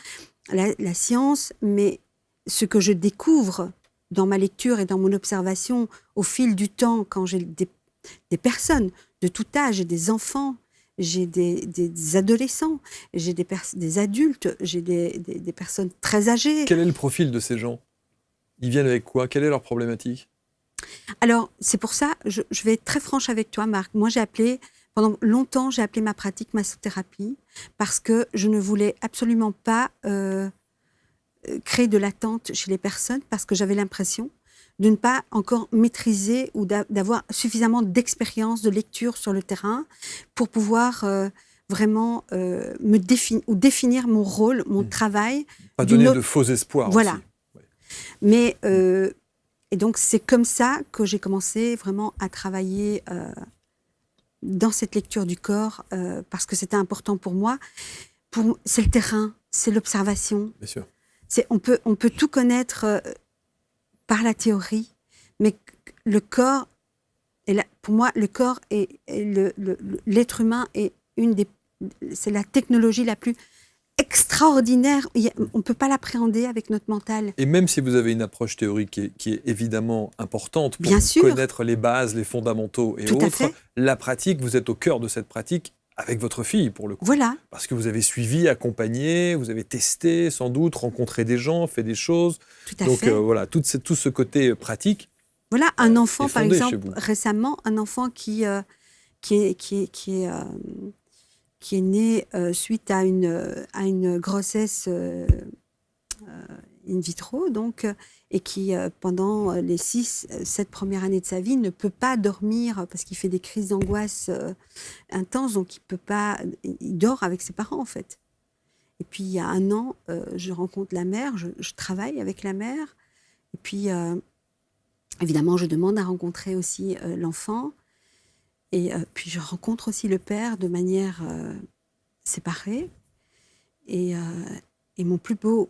la science, mais ce que je découvre dans ma lecture et dans mon observation au fil du temps, quand j'ai des personnes de tout âge, j'ai des enfants, j'ai des adolescents, j'ai des adultes, j'ai des personnes très âgées. Quel est le profil de ces gens? Ils viennent avec quoi? Quelle est leur problématique? Alors, c'est pour ça, je vais être très franche avec toi, Marc. Moi, pendant longtemps, j'ai appelé ma pratique massothérapie parce que je ne voulais absolument pas créer de l'attente chez les personnes, parce que j'avais l'impression de ne pas encore maîtriser ou d'avoir suffisamment d'expérience, de lecture sur le terrain pour pouvoir vraiment définir mon rôle, mon travail. Pas donner de faux espoirs. Voilà. Aussi. Ouais. Mais, et donc, c'est comme ça que j'ai commencé vraiment à travailler dans cette lecture du corps, parce que c'était important pour moi. C'est le terrain, c'est l'observation. Bien sûr. On peut tout connaître par la théorie, mais le corps, pour moi, le corps et l'être humain est c'est la technologie la plus extraordinaire. On ne peut pas l'appréhender avec notre mental. Et même si vous avez une approche théorique qui est évidemment importante pour Bien sûr. connaître les bases, les fondamentaux et Tout à autres, fait. la pratique, vous êtes au cœur de cette pratique avec votre fille, pour le coup. Voilà. Parce que vous avez suivi, accompagné, vous avez testé, sans doute, rencontré des gens, fait des choses. Tout à Donc fait. voilà, tout ce côté pratique. Voilà, un enfant, est par fondé chez exemple, vous. récemment, un enfant qui est né suite à une grossesse in vitro, donc, et qui, pendant les 6-7 premières années de sa vie, ne peut pas dormir parce qu'il fait des crises d'angoisse intenses, donc il dort avec ses parents, en fait. Et puis, il y a 1 an, je rencontre la mère, je travaille avec la mère, et puis, évidemment, je demande à rencontrer aussi l'enfant, et puis je rencontre aussi le père de manière séparée, et mon plus beau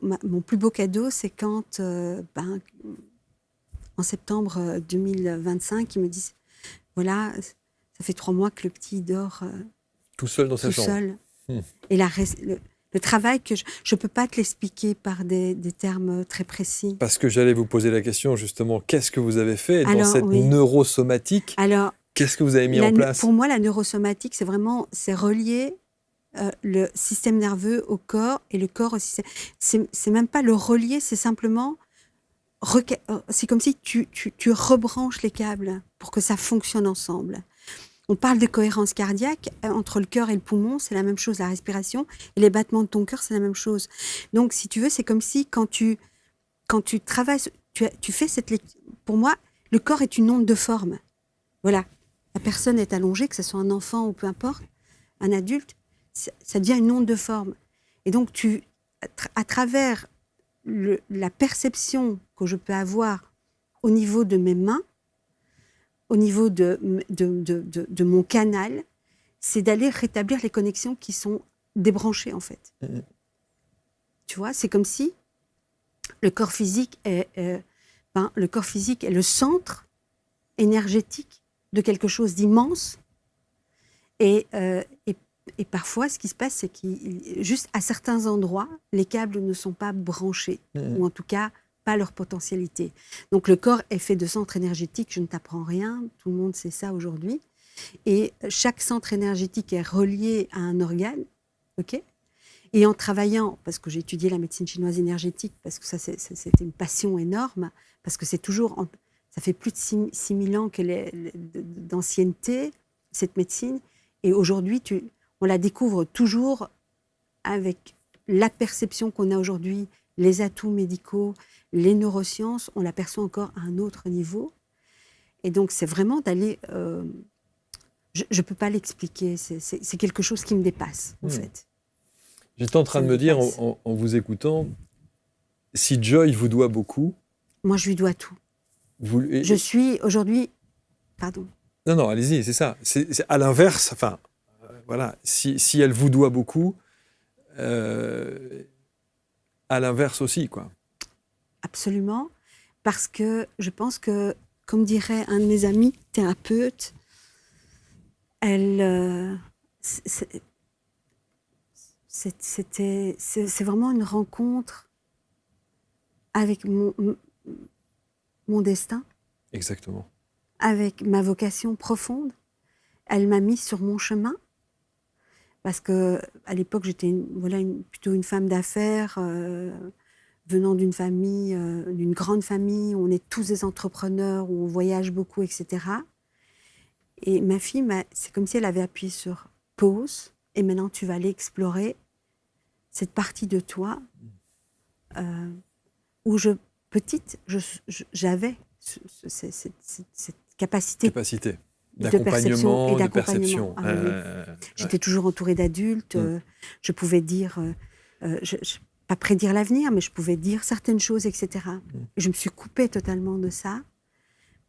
cadeau, c'est quand, en septembre 2025, ils me disent, voilà, ça fait 3 mois que le petit dort Tout seul dans sa tout chambre. seul. Hmm. Et Le travail que je ne peux pas te l'expliquer par des termes très précis. Parce que j'allais vous poser la question, justement, qu'est-ce que vous avez fait dans cette Oui. neurosomatique? Alors, qu'est-ce que vous avez mis en place? Pour moi, la neurosomatique, c'est relier le système nerveux au corps et le corps au système. C'est même pas le relier, c'est simplement c'est comme si tu rebranches les câbles pour que ça fonctionne ensemble. On parle de cohérence cardiaque entre le cœur et le poumon, c'est la même chose, la respiration, et les battements de ton cœur, c'est la même chose. Donc, si tu veux, c'est comme si quand tu travailles, tu fais pour moi, le corps est une onde de forme. Voilà, la personne est allongée, que ce soit un enfant ou peu importe, un adulte, ça devient une onde de forme. Et donc, à travers la perception que je peux avoir au niveau de mes mains, au niveau de mon canal, c'est d'aller rétablir les connexions qui sont débranchées, en fait. Tu vois, c'est comme si le corps physique est le centre énergétique de quelque chose d'immense. Et parfois, ce qui se passe, c'est que juste à certains endroits, les câbles ne sont pas branchés, ou en tout cas, pas leur potentialité. Donc, le corps est fait de centres énergétiques, je ne t'apprends rien, tout le monde sait ça aujourd'hui. Et chaque centre énergétique est relié à un organe, ok ? Et en travaillant, parce que j'ai étudié la médecine chinoise énergétique, parce que ça, c'était une passion énorme, parce que c'est toujours... Ça fait plus de 6000 ans d'ancienneté, cette médecine. Et aujourd'hui, on la découvre toujours avec la perception qu'on a aujourd'hui, les atouts médicaux, les neurosciences, on l'aperçoit encore à un autre niveau. Et donc, c'est vraiment d'aller... je ne peux pas l'expliquer, c'est quelque chose qui me dépasse, en fait. J'étais en train de me dire, en vous écoutant, si Joy vous doit beaucoup... Moi, je lui dois tout. Je suis aujourd'hui... Pardon. Non, allez-y, c'est ça. C'est à l'inverse, enfin, voilà, si elle vous doit beaucoup, à l'inverse aussi, quoi. Absolument, parce que je pense que, comme dirait un de mes amis thérapeutes, c'est vraiment une rencontre avec mon destin. Exactement. Avec ma vocation profonde. Elle m'a mis sur mon chemin, parce qu'à l'époque, j'étais plutôt une femme d'affaires, venant d'une famille, d'une grande famille, où on est tous des entrepreneurs, où on voyage beaucoup, etc. Et ma fille, c'est comme si elle avait appuyé sur pause, et maintenant tu vas aller explorer cette partie de toi où petite, j'avais cette capacité d'accompagnement, de perception. J'étais toujours entourée d'adultes, je pouvais dire, pas prédire l'avenir, mais je pouvais dire certaines choses, etc. Je me suis coupée totalement de ça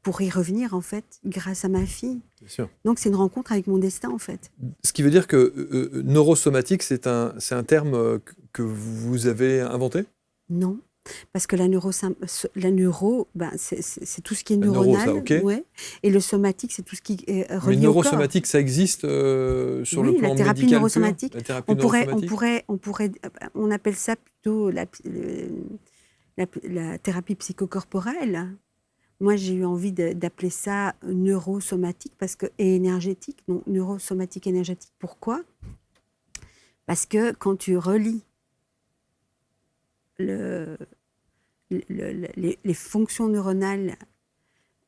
pour y revenir, en fait, grâce à ma fille. Bien sûr. Donc, c'est une rencontre avec mon destin, en fait. Ce qui veut dire que neurosomatique, c'est un terme que vous avez inventé ? Non. Parce que la neuro, c'est tout ce qui est neuronal. Neuro, ça, okay. Ouais. Et le somatique, c'est tout ce qui est relié au corps. Mais neurosomatique, ça existe sur le plan la thérapie médical neurosomatique. La thérapie neurosomatique. On appelle ça plutôt la thérapie psychocorporelle. Moi, j'ai eu envie d'appeler ça neurosomatique et énergétique. Donc, neurosomatique énergétique. Pourquoi ? Parce que quand tu relis les fonctions neuronales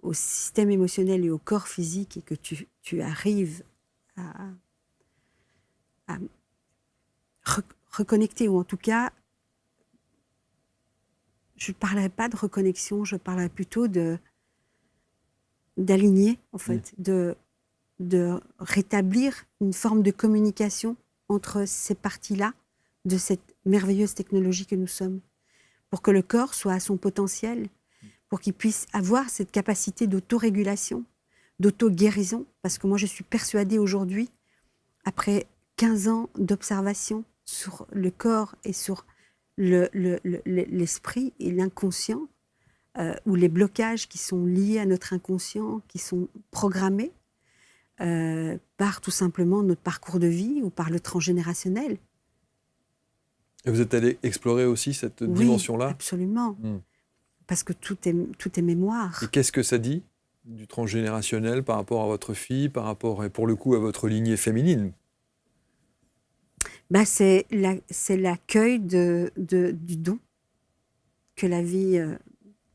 au système émotionnel et au corps physique, et que tu arrives à reconnecter, ou en tout cas, je ne parlerai pas de reconnexion, je parlerai plutôt d'aligner, en fait, de rétablir une forme de communication entre ces parties-là de cette merveilleuse technologie que nous sommes, pour que le corps soit à son potentiel, pour qu'il puisse avoir cette capacité d'autorégulation, d'auto-guérison, parce que moi je suis persuadée aujourd'hui, après 15 ans d'observation sur le corps et sur l'esprit et l'inconscient, ou les blocages qui sont liés à notre inconscient, qui sont programmés par tout simplement notre parcours de vie ou par le transgénérationnel. Et vous êtes allé explorer aussi cette Oui, dimension-là? absolument. Mm. Parce que tout est mémoire. Et qu'est-ce que ça dit du transgénérationnel par rapport à votre fille, par rapport, et pour le coup, à votre lignée féminine? C'est l'accueil du don que la vie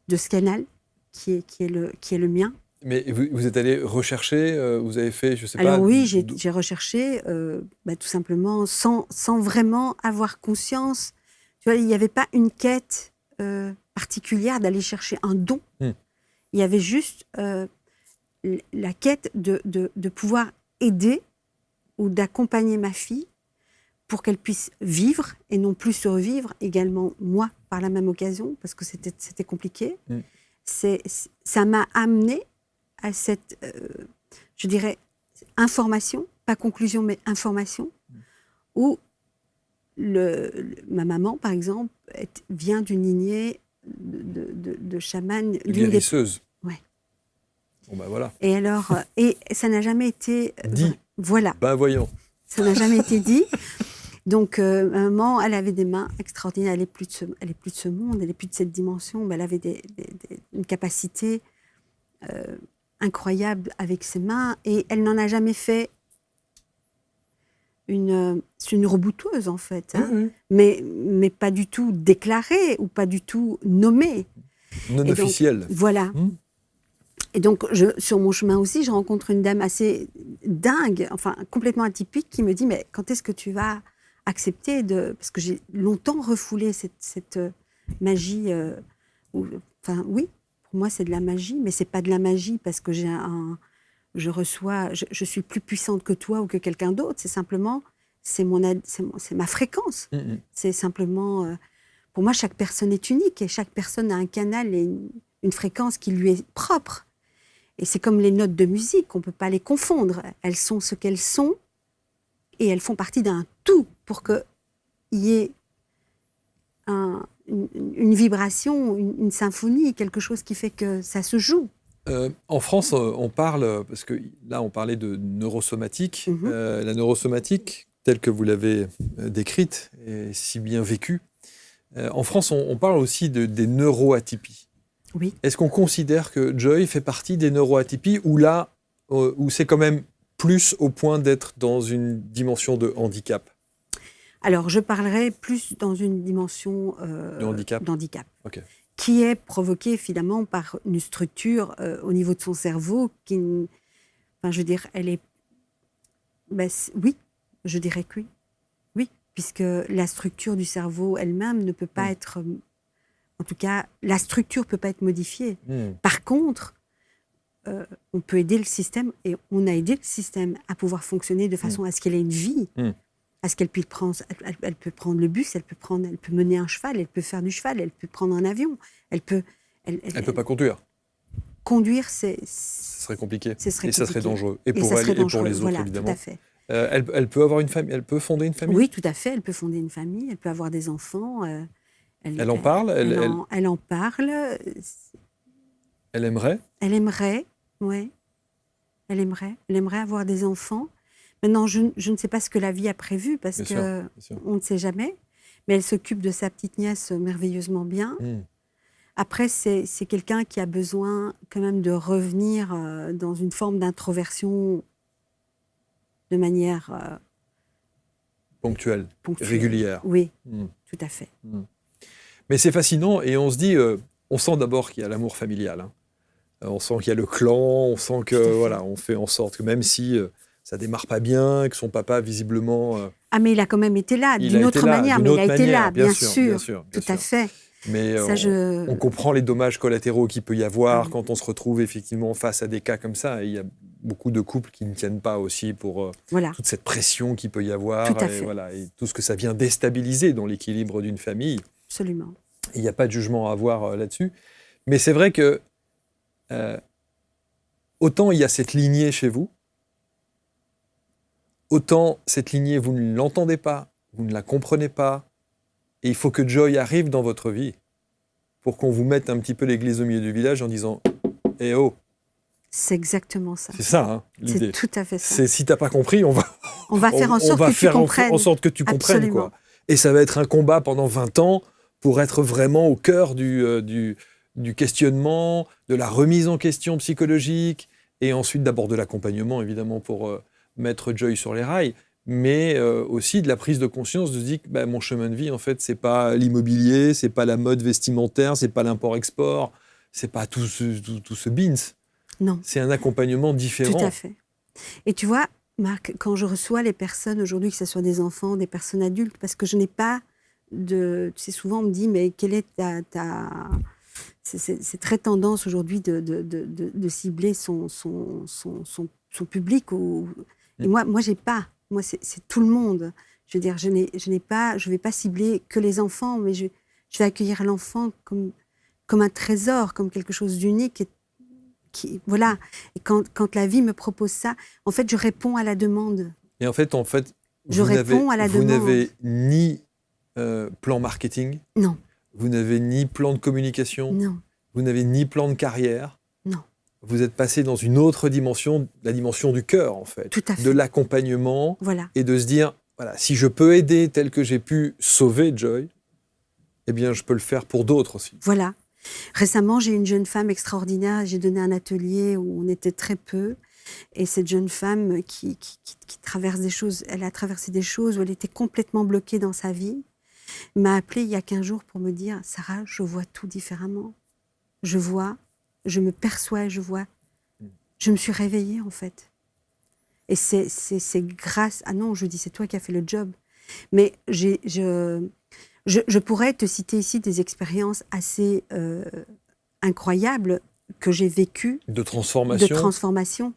de ce canal qui est le mien. Mais vous êtes allé rechercher, vous avez fait, je sais pas... Alors oui, j'ai recherché tout simplement sans vraiment avoir conscience. Tu vois, il n'y avait pas une quête particulière d'aller chercher un don. Il y avait juste la quête de pouvoir aider ou d'accompagner ma fille pour qu'elle puisse vivre et non plus survivre également moi par la même occasion, parce que c'était compliqué. Ça m'a amené à cette, je dirais, information, pas conclusion, mais information, où ma maman, par exemple, vient d'une lignée de chamanes. Guérisseuse. Ouais. Bon, ben voilà. Et alors, et ça n'a jamais été... Dit. Voilà. Ben voyons. Ça n'a jamais été dit. Donc, maman, elle avait des mains extraordinaires. Elle est plus de ce monde, elle est plus de cette dimension. Mais elle avait une capacité incroyable avec ses mains. Et elle n'en a jamais fait c'est une rebouteuse, en fait. Hein. Mais pas du tout déclarée ou pas du tout nommée. Non officielle. Voilà. Et donc, sur mon chemin aussi, je rencontre une dame assez dingue, enfin complètement atypique, qui me dit « Mais quand est-ce que tu vas accepter de... » Parce que j'ai longtemps refoulé cette magie. Enfin, oui, pour moi, c'est de la magie, mais c'est pas de la magie parce que je suis plus puissante que toi ou que quelqu'un d'autre. C'est simplement, c'est ma fréquence. C'est simplement... pour moi, chaque personne est unique et chaque personne a un canal et une fréquence qui lui est propre. Et c'est comme les notes de musique, on ne peut pas les confondre. Elles sont ce qu'elles sont et elles font partie d'un tout pour qu'il y ait une vibration, une symphonie, quelque chose qui fait que ça se joue. En France, on parle, parce que là, on parlait de neurosomatique. La neurosomatique, telle que vous l'avez décrite et si bien vécue, en France, on parle aussi des neuroatypies. Oui. Est-ce qu'on considère que Joy fait partie des neuroatypies ou là, où c'est quand même plus au point d'être dans une dimension de handicap? Alors, je parlerai plus dans une dimension d'handicap, Okay. Qui est provoquée finalement par une structure au niveau de son cerveau qui, enfin, je veux dire, elle est... oui, je dirais que oui. Oui, puisque la structure du cerveau elle-même ne peut pas être... En tout cas, la structure ne peut pas être modifiée. Par contre, on peut aider le système, et on a aidé le système à pouvoir fonctionner de façon à ce qu'elle ait une vie, à ce qu'elle puisse prendre... Elle peut prendre le bus, elle peut mener un cheval, elle peut faire du cheval, elle peut prendre un avion, elle peut pas conduire. Conduire, ce serait compliqué. Ça serait dangereux. Et pour elle et pour les autres, voilà, évidemment. Tout à fait. Elle peut avoir une famille, elle peut fonder une famille? Oui, tout à fait. Elle peut fonder une famille, elle peut avoir des enfants... Elle en parle? Elle en parle. Elle aimerait? Elle aimerait, oui. Elle aimerait avoir des enfants. Maintenant, je ne sais pas ce que la vie a prévu, parce qu'on ne sait jamais. Mais elle s'occupe de sa petite nièce merveilleusement bien. Après, c'est quelqu'un qui a besoin quand même de revenir dans une forme d'introversion de manière... Ponctuelle, régulière. Oui, tout à fait. Mais c'est fascinant et on se dit, on sent d'abord qu'il y a l'amour familial. Hein. On sent qu'il y a le clan, on sent que voilà, on fait en sorte que même si ça démarre pas bien, que son papa visiblement... Ah mais il a quand même été là, d'une autre manière, mais il a été là, bien sûr, tout à fait. Mais on comprend les dommages collatéraux qu'il peut y avoir quand on se retrouve effectivement face à des cas comme ça. Et il y a beaucoup de couples qui ne tiennent pas aussi pour toute cette pression qu'il peut y avoir et tout ce que ça vient déstabiliser dans l'équilibre d'une famille. Absolument. Il n'y a pas de jugement à avoir là-dessus. Mais c'est vrai que autant il y a cette lignée chez vous, autant cette lignée, vous ne l'entendez pas, vous ne la comprenez pas, et il faut que Joy arrive dans votre vie pour qu'on vous mette un petit peu l'église au milieu du village en disant « Eh oh !» C'est exactement ça. C'est ça, hein, l'idée. C'est tout à fait ça. C'est si tu n'as pas compris, on va faire en sorte que tu comprennes. En sorte que tu comprennes, quoi. Et ça va être un combat pendant 20 ans pour être vraiment au cœur du questionnement, de la remise en question psychologique, et ensuite d'abord de l'accompagnement, évidemment, pour mettre Joy sur les rails, mais aussi de la prise de conscience de se dire que bah, mon chemin de vie, en fait, c'est pas l'immobilier, c'est pas la mode vestimentaire, c'est pas l'import-export, c'est pas tout ce beans. Non. C'est un accompagnement différent. Tout à fait. Et tu vois, Marc, quand je reçois les personnes aujourd'hui, que ce soit des enfants, des personnes adultes, parce que je n'ai pas de... Tu sais, souvent on me dit, mais quelle est ta... C'est très tendance aujourd'hui de cibler son public. Et moi j'ai pas. Moi, c'est tout le monde. Je veux dire, je vais pas cibler que les enfants, mais je vais accueillir l'enfant comme un trésor, comme quelque chose d'unique. Voilà. Et quand la vie me propose ça, en fait, je réponds à la demande. Et en fait, je réponds à la demande. Vous n'avez ni plan marketing. Non. Vous n'avez ni plan de communication. Non. Vous n'avez ni plan de carrière. Non. Vous êtes passé dans une autre dimension, la dimension du cœur, en fait. Tout à fait. De l'accompagnement. Voilà. Et de se dire, voilà, si je peux aider tel que j'ai pu sauver Joy, eh bien, je peux le faire pour d'autres aussi. Voilà. Récemment, j'ai une jeune femme extraordinaire. J'ai donné un atelier où on était très peu. Et cette jeune femme qui traverse des choses, elle a traversé des choses où elle était complètement bloquée dans sa vie, m'a appelée il y a 15 jours pour me dire « Sarah, je vois tout différemment. Je vois, je me perçois, je vois. » Je me suis réveillée, en fait. Et c'est grâce... Ah non, je dis, c'est toi qui as fait le job. Mais je pourrais te citer ici des expériences assez incroyables que j'ai vécues. De transformation.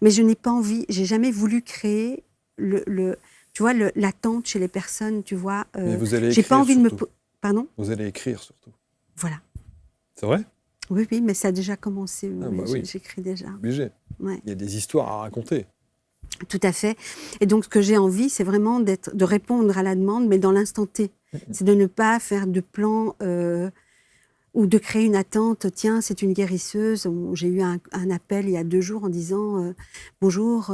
Mais je n'ai pas envie, j'ai jamais voulu créer tu vois, l'attente chez les personnes, tu vois. Mais vous allez j'ai écrire pas envie surtout. de me... Pardon ? Vous allez écrire surtout. Voilà. C'est vrai ? Oui, oui, mais ça a déjà commencé. Ah, bah oui. J'écris déjà. Obligé. Ouais. Il y a des histoires à raconter. Tout à fait. Et donc, ce que j'ai envie, c'est vraiment de répondre à la demande, mais dans l'instant T. C'est de ne pas faire de plan ou de créer une attente. Tiens, c'est une guérisseuse. J'ai eu un appel il y a 2 jours en disant bonjour,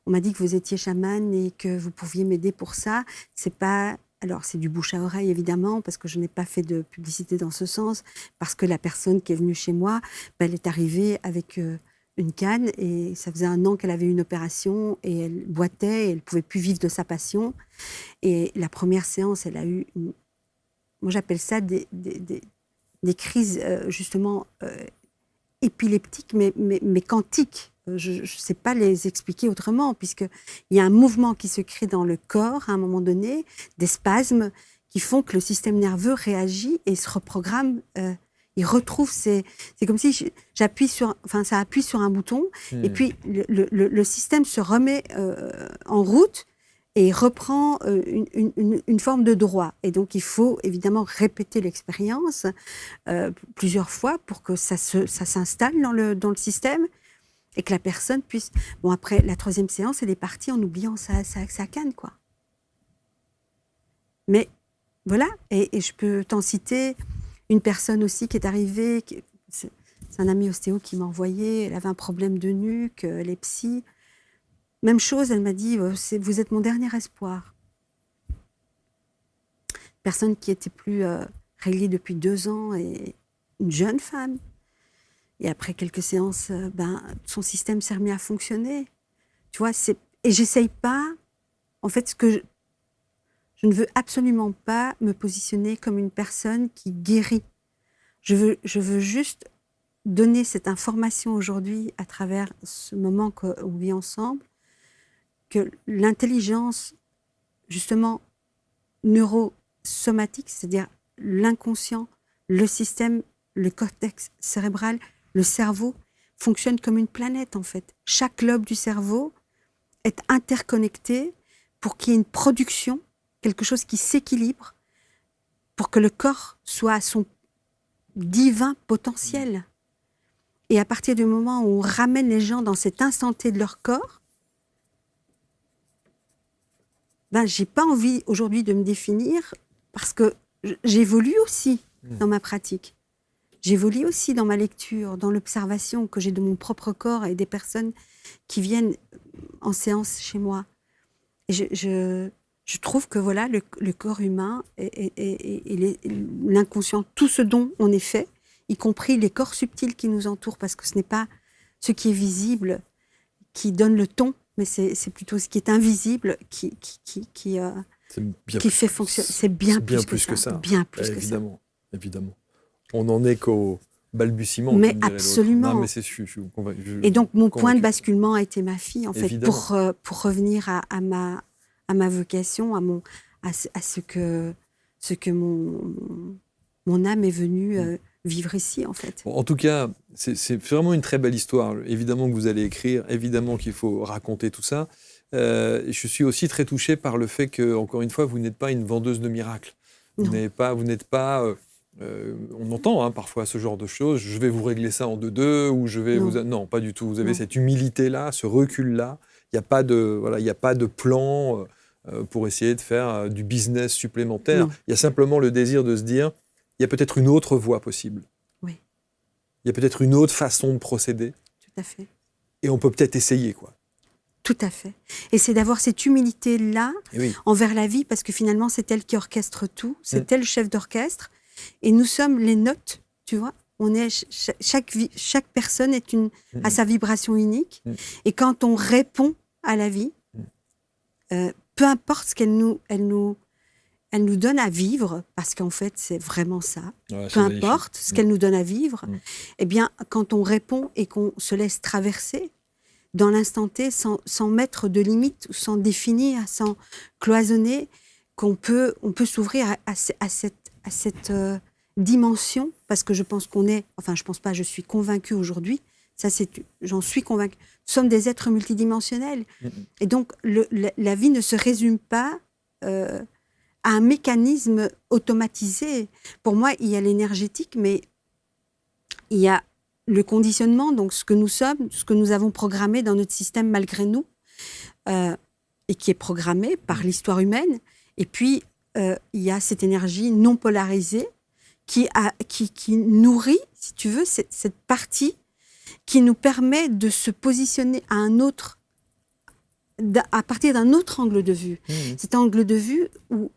on m'a dit que vous étiez chamane et que vous pouviez m'aider pour ça. C'est pas... Alors, c'est du bouche à oreille, évidemment, parce que je n'ai pas fait de publicité dans ce sens, parce que la personne qui est venue chez moi, elle est arrivée avec une canne, et ça faisait 1 an qu'elle avait eu une opération, et elle boitait, et elle ne pouvait plus vivre de sa passion. Et la première séance, elle a eu... Moi, j'appelle ça des crises, justement, épileptiques, mais quantiques. Je ne sais pas les expliquer autrement, puisqu'il y a un mouvement qui se crée dans le corps, à un moment donné, des spasmes qui font que le système nerveux réagit et se reprogramme. Il retrouve c'est comme si ça appuie sur un bouton, et puis le système se remet en route et reprend une forme de droit. Et donc, il faut évidemment répéter l'expérience plusieurs fois pour que ça s'installe dans le système, et que la personne puisse... Bon, après, la 3e séance, elle est partie en oubliant sa canne, quoi. Mais voilà, et je peux t'en citer une personne aussi qui est arrivée, c'est un ami ostéo qui m'a envoyé, elle avait un problème de nuque, elle est psy. Même chose, elle m'a dit, vous êtes mon dernier espoir. Personne qui était plus réglée depuis 2 ans, et une jeune femme. Et après quelques séances, son système s'est remis à fonctionner. Tu vois, et j'essaye pas, en fait, je ne veux absolument pas me positionner comme une personne qui guérit. Je veux juste donner cette information aujourd'hui à travers ce moment qu'on vit ensemble, que l'intelligence, justement, neurosomatique, c'est-à-dire l'inconscient, le système, le cortex cérébral, le cerveau, fonctionne comme une planète, en fait. Chaque lobe du cerveau est interconnecté pour qu'il y ait une production, quelque chose qui s'équilibre, pour que le corps soit à son divin potentiel. Et à partir du moment où on ramène les gens dans cet instant T de leur corps, j'ai pas envie aujourd'hui de me définir, parce que j'évolue aussi dans ma pratique. J'évolue aussi dans ma lecture, dans l'observation que j'ai de mon propre corps et des personnes qui viennent en séance chez moi. Et je trouve que voilà, le corps humain et l'inconscient, tout ce dont on est fait, y compris les corps subtils qui nous entourent, parce que ce n'est pas ce qui est visible qui donne le ton, mais c'est plutôt ce qui est invisible qui fait fonctionner. C'est bien plus que ça. Bien plus que ça. Évidemment. On n'en est qu'au balbutiement. Mais absolument. Non, mais je suis convaincu. Et donc, mon point de basculement a été ma fille, en fait, pour revenir à ma vocation, à ce que mon âme est venue vivre ici, en fait. Bon, en tout cas, c'est vraiment une très belle histoire. Évidemment que vous allez écrire, évidemment qu'il faut raconter tout ça. Je suis aussi très touché par le fait que, encore une fois, vous n'êtes pas une vendeuse de miracles. Vous n'êtes pas on entend parfois ce genre de choses. Je vais vous régler ça en 2-2 ou je vais vous... Non, pas du tout. Vous avez cette humilité-là, ce recul-là. Il n'y a pas de plan pour essayer de faire du business supplémentaire. Il y a simplement le désir de se dire, il y a peut-être une autre voie possible. Oui. Il y a peut-être une autre façon de procéder. Tout à fait. Et on peut peut-être essayer, quoi. Tout à fait. Et c'est d'avoir cette humilité-là envers la vie, parce que finalement, c'est elle qui orchestre tout. C'est elle le chef d'orchestre. Et nous sommes les notes, tu vois. On est, chaque personne a sa vibration unique. Et quand on répond à la vie, peu importe ce qu'elle nous donne à vivre, parce qu'en fait, c'est vraiment ça. Ouais, peu importe ce qu'elle nous donne à vivre, eh bien, quand on répond et qu'on se laisse traverser dans l'instant T, sans mettre de limites, sans définir, sans cloisonner, on peut s'ouvrir à cette dimension, parce que je pense je pense pas, je suis convaincue aujourd'hui, j'en suis convaincue, nous sommes des êtres multidimensionnels. Et donc, la vie ne se résume pas à un mécanisme automatisé. Pour moi, il y a l'énergétique, mais il y a le conditionnement, donc ce que nous sommes, ce que nous avons programmé dans notre système malgré nous, et qui est programmé par l'histoire humaine. Et puis, il y a cette énergie non polarisée qui nourrit, si tu veux, cette partie qui nous permet de se positionner à partir d'un autre angle de vue. Cet angle de vue où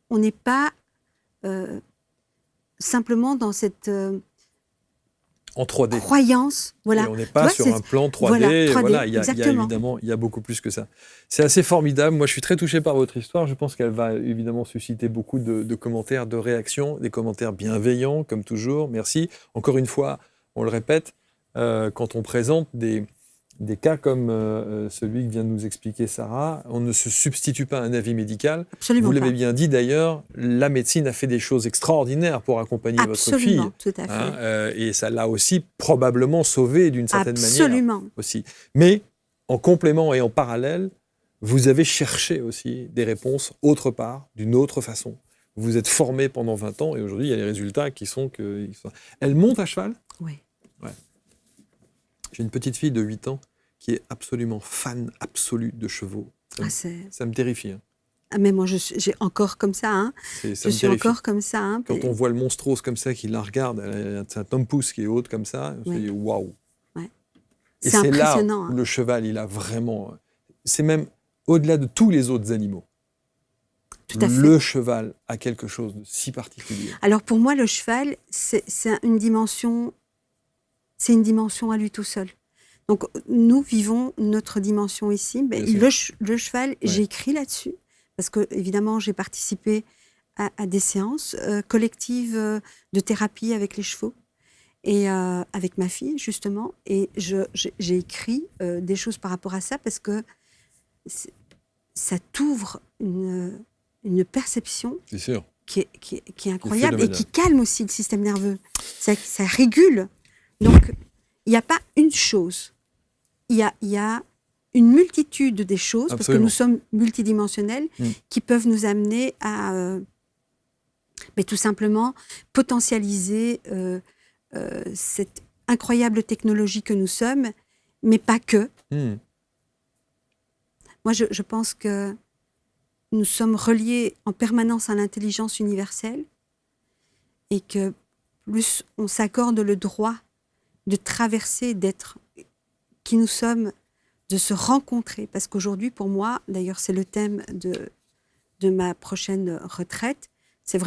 on n'est pas simplement dans cette en 3D. Croyance. Voilà. Et on n'est pas sur un plan 3D. Voilà, il y a évidemment, il y a beaucoup plus que ça. C'est assez formidable. Moi, je suis très touché par votre histoire. Je pense qu'elle va évidemment susciter beaucoup de commentaires, de réactions, des commentaires bienveillants, comme toujours. Merci. Encore une fois, on le répète, quand on présente des cas comme celui que vient de nous expliquer Sarah, on ne se substitue pas à un avis médical. Absolument Vous l'avez bien dit d'ailleurs, la médecine a fait des choses extraordinaires pour accompagner votre fille. Absolument, tout à fait. Et ça l'a aussi probablement sauvée d'une certaine manière. Aussi. Mais en complément et en parallèle, vous avez cherché aussi des réponses autre part, d'une autre façon. Vous vous êtes formé pendant 20 ans et aujourd'hui, il y a les résultats qui sont que... Elle monte à cheval ? Oui. Ouais. J'ai une petite fille de 8 ans qui est absolument fan absolue de chevaux. Ça me terrifie. Mais moi, j'ai encore comme ça. Je suis encore comme ça. Quand on voit le monstrose comme ça, qui la regarde, c'est un tom-pouce qui est haute comme ça, on se dit waouh. Ouais. Et c'est là où le cheval, il a vraiment... C'est même au-delà de tous les autres animaux. Tout à fait. Le cheval a quelque chose de si particulier. Alors pour moi, le cheval, c'est une dimension à lui tout seul. Donc, nous vivons notre dimension ici. Mais le cheval, j'ai écrit là-dessus, parce que, évidemment, j'ai participé à des séances collectives de thérapie avec les chevaux, et avec ma fille, justement. Et j'ai écrit des choses par rapport à ça, parce que ça t'ouvre une perception qui est incroyable et qui calme aussi le système nerveux. Ça régule. Donc, il n'y a pas une chose. Il y a une multitude des choses, parce que nous sommes multidimensionnels, qui peuvent nous amener à tout simplement potentialiser cette incroyable technologie que nous sommes, mais pas que. Moi, je pense que nous sommes reliés en permanence à l'intelligence universelle, et que plus on s'accorde le droit de traverser, d'être qui nous sommes, de se rencontrer. Parce qu'aujourd'hui, pour moi, d'ailleurs, c'est le thème de ma prochaine retraite, c'est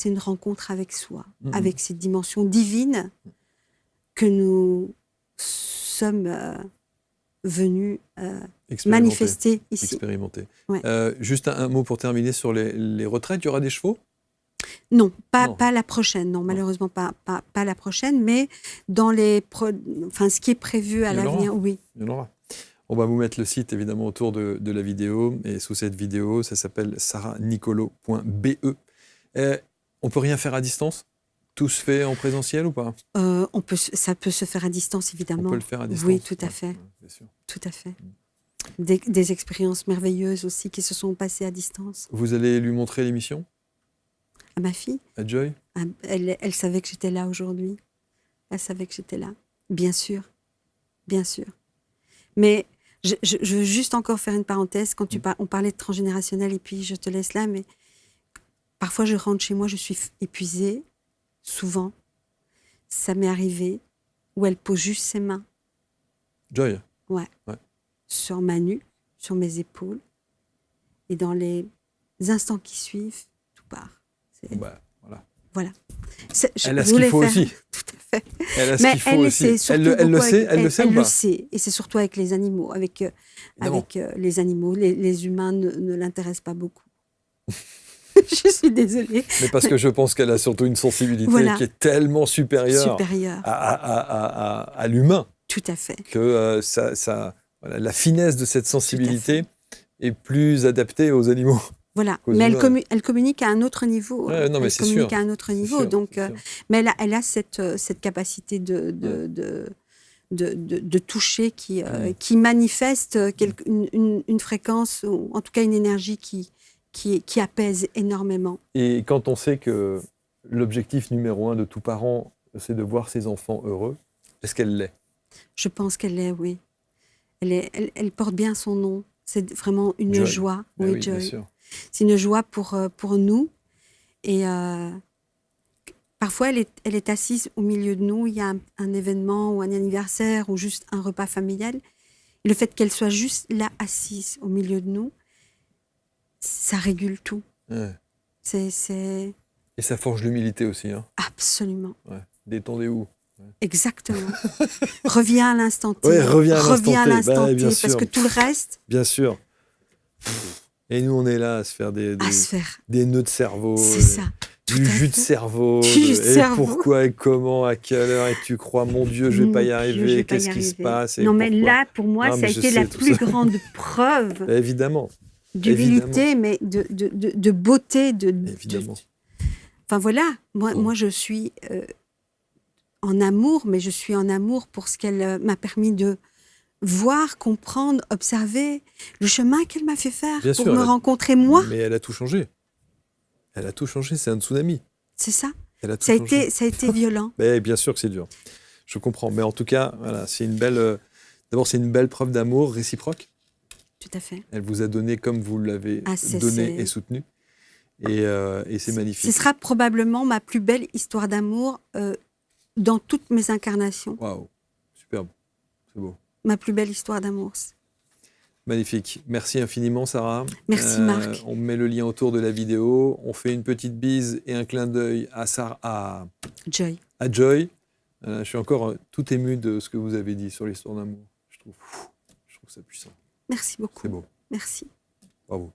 une rencontre avec soi, avec cette dimension divine que nous sommes venus manifester ici. Expérimenter. Ouais. Juste un mot pour terminer sur les retraites. Il y aura des chevaux ? Non, pas la prochaine. Non, malheureusement pas la prochaine, mais dans ce qui est prévu à l'avenir, oui. Il y en aura. On va vous mettre le site évidemment autour de la vidéo, et sous cette vidéo, ça s'appelle sarahnicolo.be. On peut rien faire à distance ? Tout se fait en présentiel ou pas ? Ça peut se faire à distance, évidemment. On peut le faire à distance. Oui, tout à fait. Ouais, bien sûr. Tout à fait. Des expériences merveilleuses aussi qui se sont passées à distance. Vous allez lui montrer l'émission ? À ma fille. À Joy ? Elle savait que j'étais là aujourd'hui. Elle savait que j'étais là. Bien sûr. Bien sûr. Mais je veux juste encore faire une parenthèse. Quand on parlait de transgénérationnel, et puis je te laisse là, mais parfois je rentre chez moi, je suis épuisée. Souvent, ça m'est arrivé où elle pose juste ses mains. Joy ? Ouais. Sur ma nuque, sur mes épaules. Et dans les instants qui suivent, tout part. Voilà. Elle a ce qu'il faut aussi. Tout à fait. Elle a ce qu'il faut aussi. Elle le sait ou pas ? Elle le sait. Et c'est surtout avec les animaux. Avec les animaux. Les humains ne l'intéressent pas beaucoup. Je suis désolée. Mais parce que je pense qu'elle a surtout une sensibilité qui est tellement supérieure. À l'humain. Tout à fait. Que la finesse de cette sensibilité est plus adaptée aux animaux. Voilà, mais elle communique à un autre niveau. Ouais, non, mais elle communique à un autre niveau. Sûr, donc, mais elle a cette capacité de toucher qui manifeste une fréquence, ou en tout cas une énergie qui apaise énormément. Et quand on sait que l'objectif numéro 1 de tout parent, c'est de voir ses enfants heureux, est-ce qu'elle l'est ? Je pense qu'elle l'est, oui. Elle porte bien son nom. C'est vraiment une joie. Oui, Joy. Bien sûr. C'est une joie pour nous. Et parfois, elle est assise au milieu de nous. Il y a un événement ou un anniversaire ou juste un repas familial. Et le fait qu'elle soit juste là, assise au milieu de nous, ça régule tout. Ouais. C'est... Et ça forge l'humilité aussi. Hein. Absolument. Ouais. Détendez-vous. Ouais. Exactement. Reviens à l'instant T. Ouais, reviens à l'instant T. bien Parce sûr. que tout le reste... Bien sûr. Et nous, on est là à se faire des nœuds de cerveau. C'est ça. Du jus de cerveau. Pourquoi et comment, à quelle heure, et tu crois, mon Dieu, je ne vais pas y arriver, qu'est-ce qui se passe ? Non, mais là, pour moi, ça a été la plus grande preuve. Évidemment. D'humilité, mais de beauté. Évidemment. Enfin voilà, moi je suis en amour, mais je suis en amour pour ce qu'elle m'a permis de voir, comprendre, observer, le chemin qu'elle m'a fait faire pour me rencontrer moi. Mais elle a tout changé. Elle a tout changé, c'est un tsunami. C'est ça. Ça a été violent. Mais bien sûr que c'est dur. Je comprends. Mais en tout cas, voilà, c'est une belle. D'abord, c'est une belle preuve d'amour réciproque. Tout à fait. Elle vous a donné comme vous l'avez donné et soutenu. Et c'est magnifique. Ce sera probablement ma plus belle histoire d'amour dans toutes mes incarnations. Waouh, superbe. C'est beau. Ma plus belle histoire d'amour. Magnifique. Merci infiniment, Sarah. Merci, Marc. On met le lien autour de la vidéo. On fait une petite bise et un clin d'œil à Joy. À Joy. Je suis encore tout ému de ce que vous avez dit sur l'histoire d'amour. Je trouve ça puissant. Merci beaucoup. C'est beau. Merci. Bravo.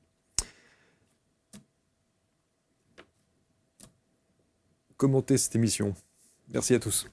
Commentez cette émission. Merci à tous.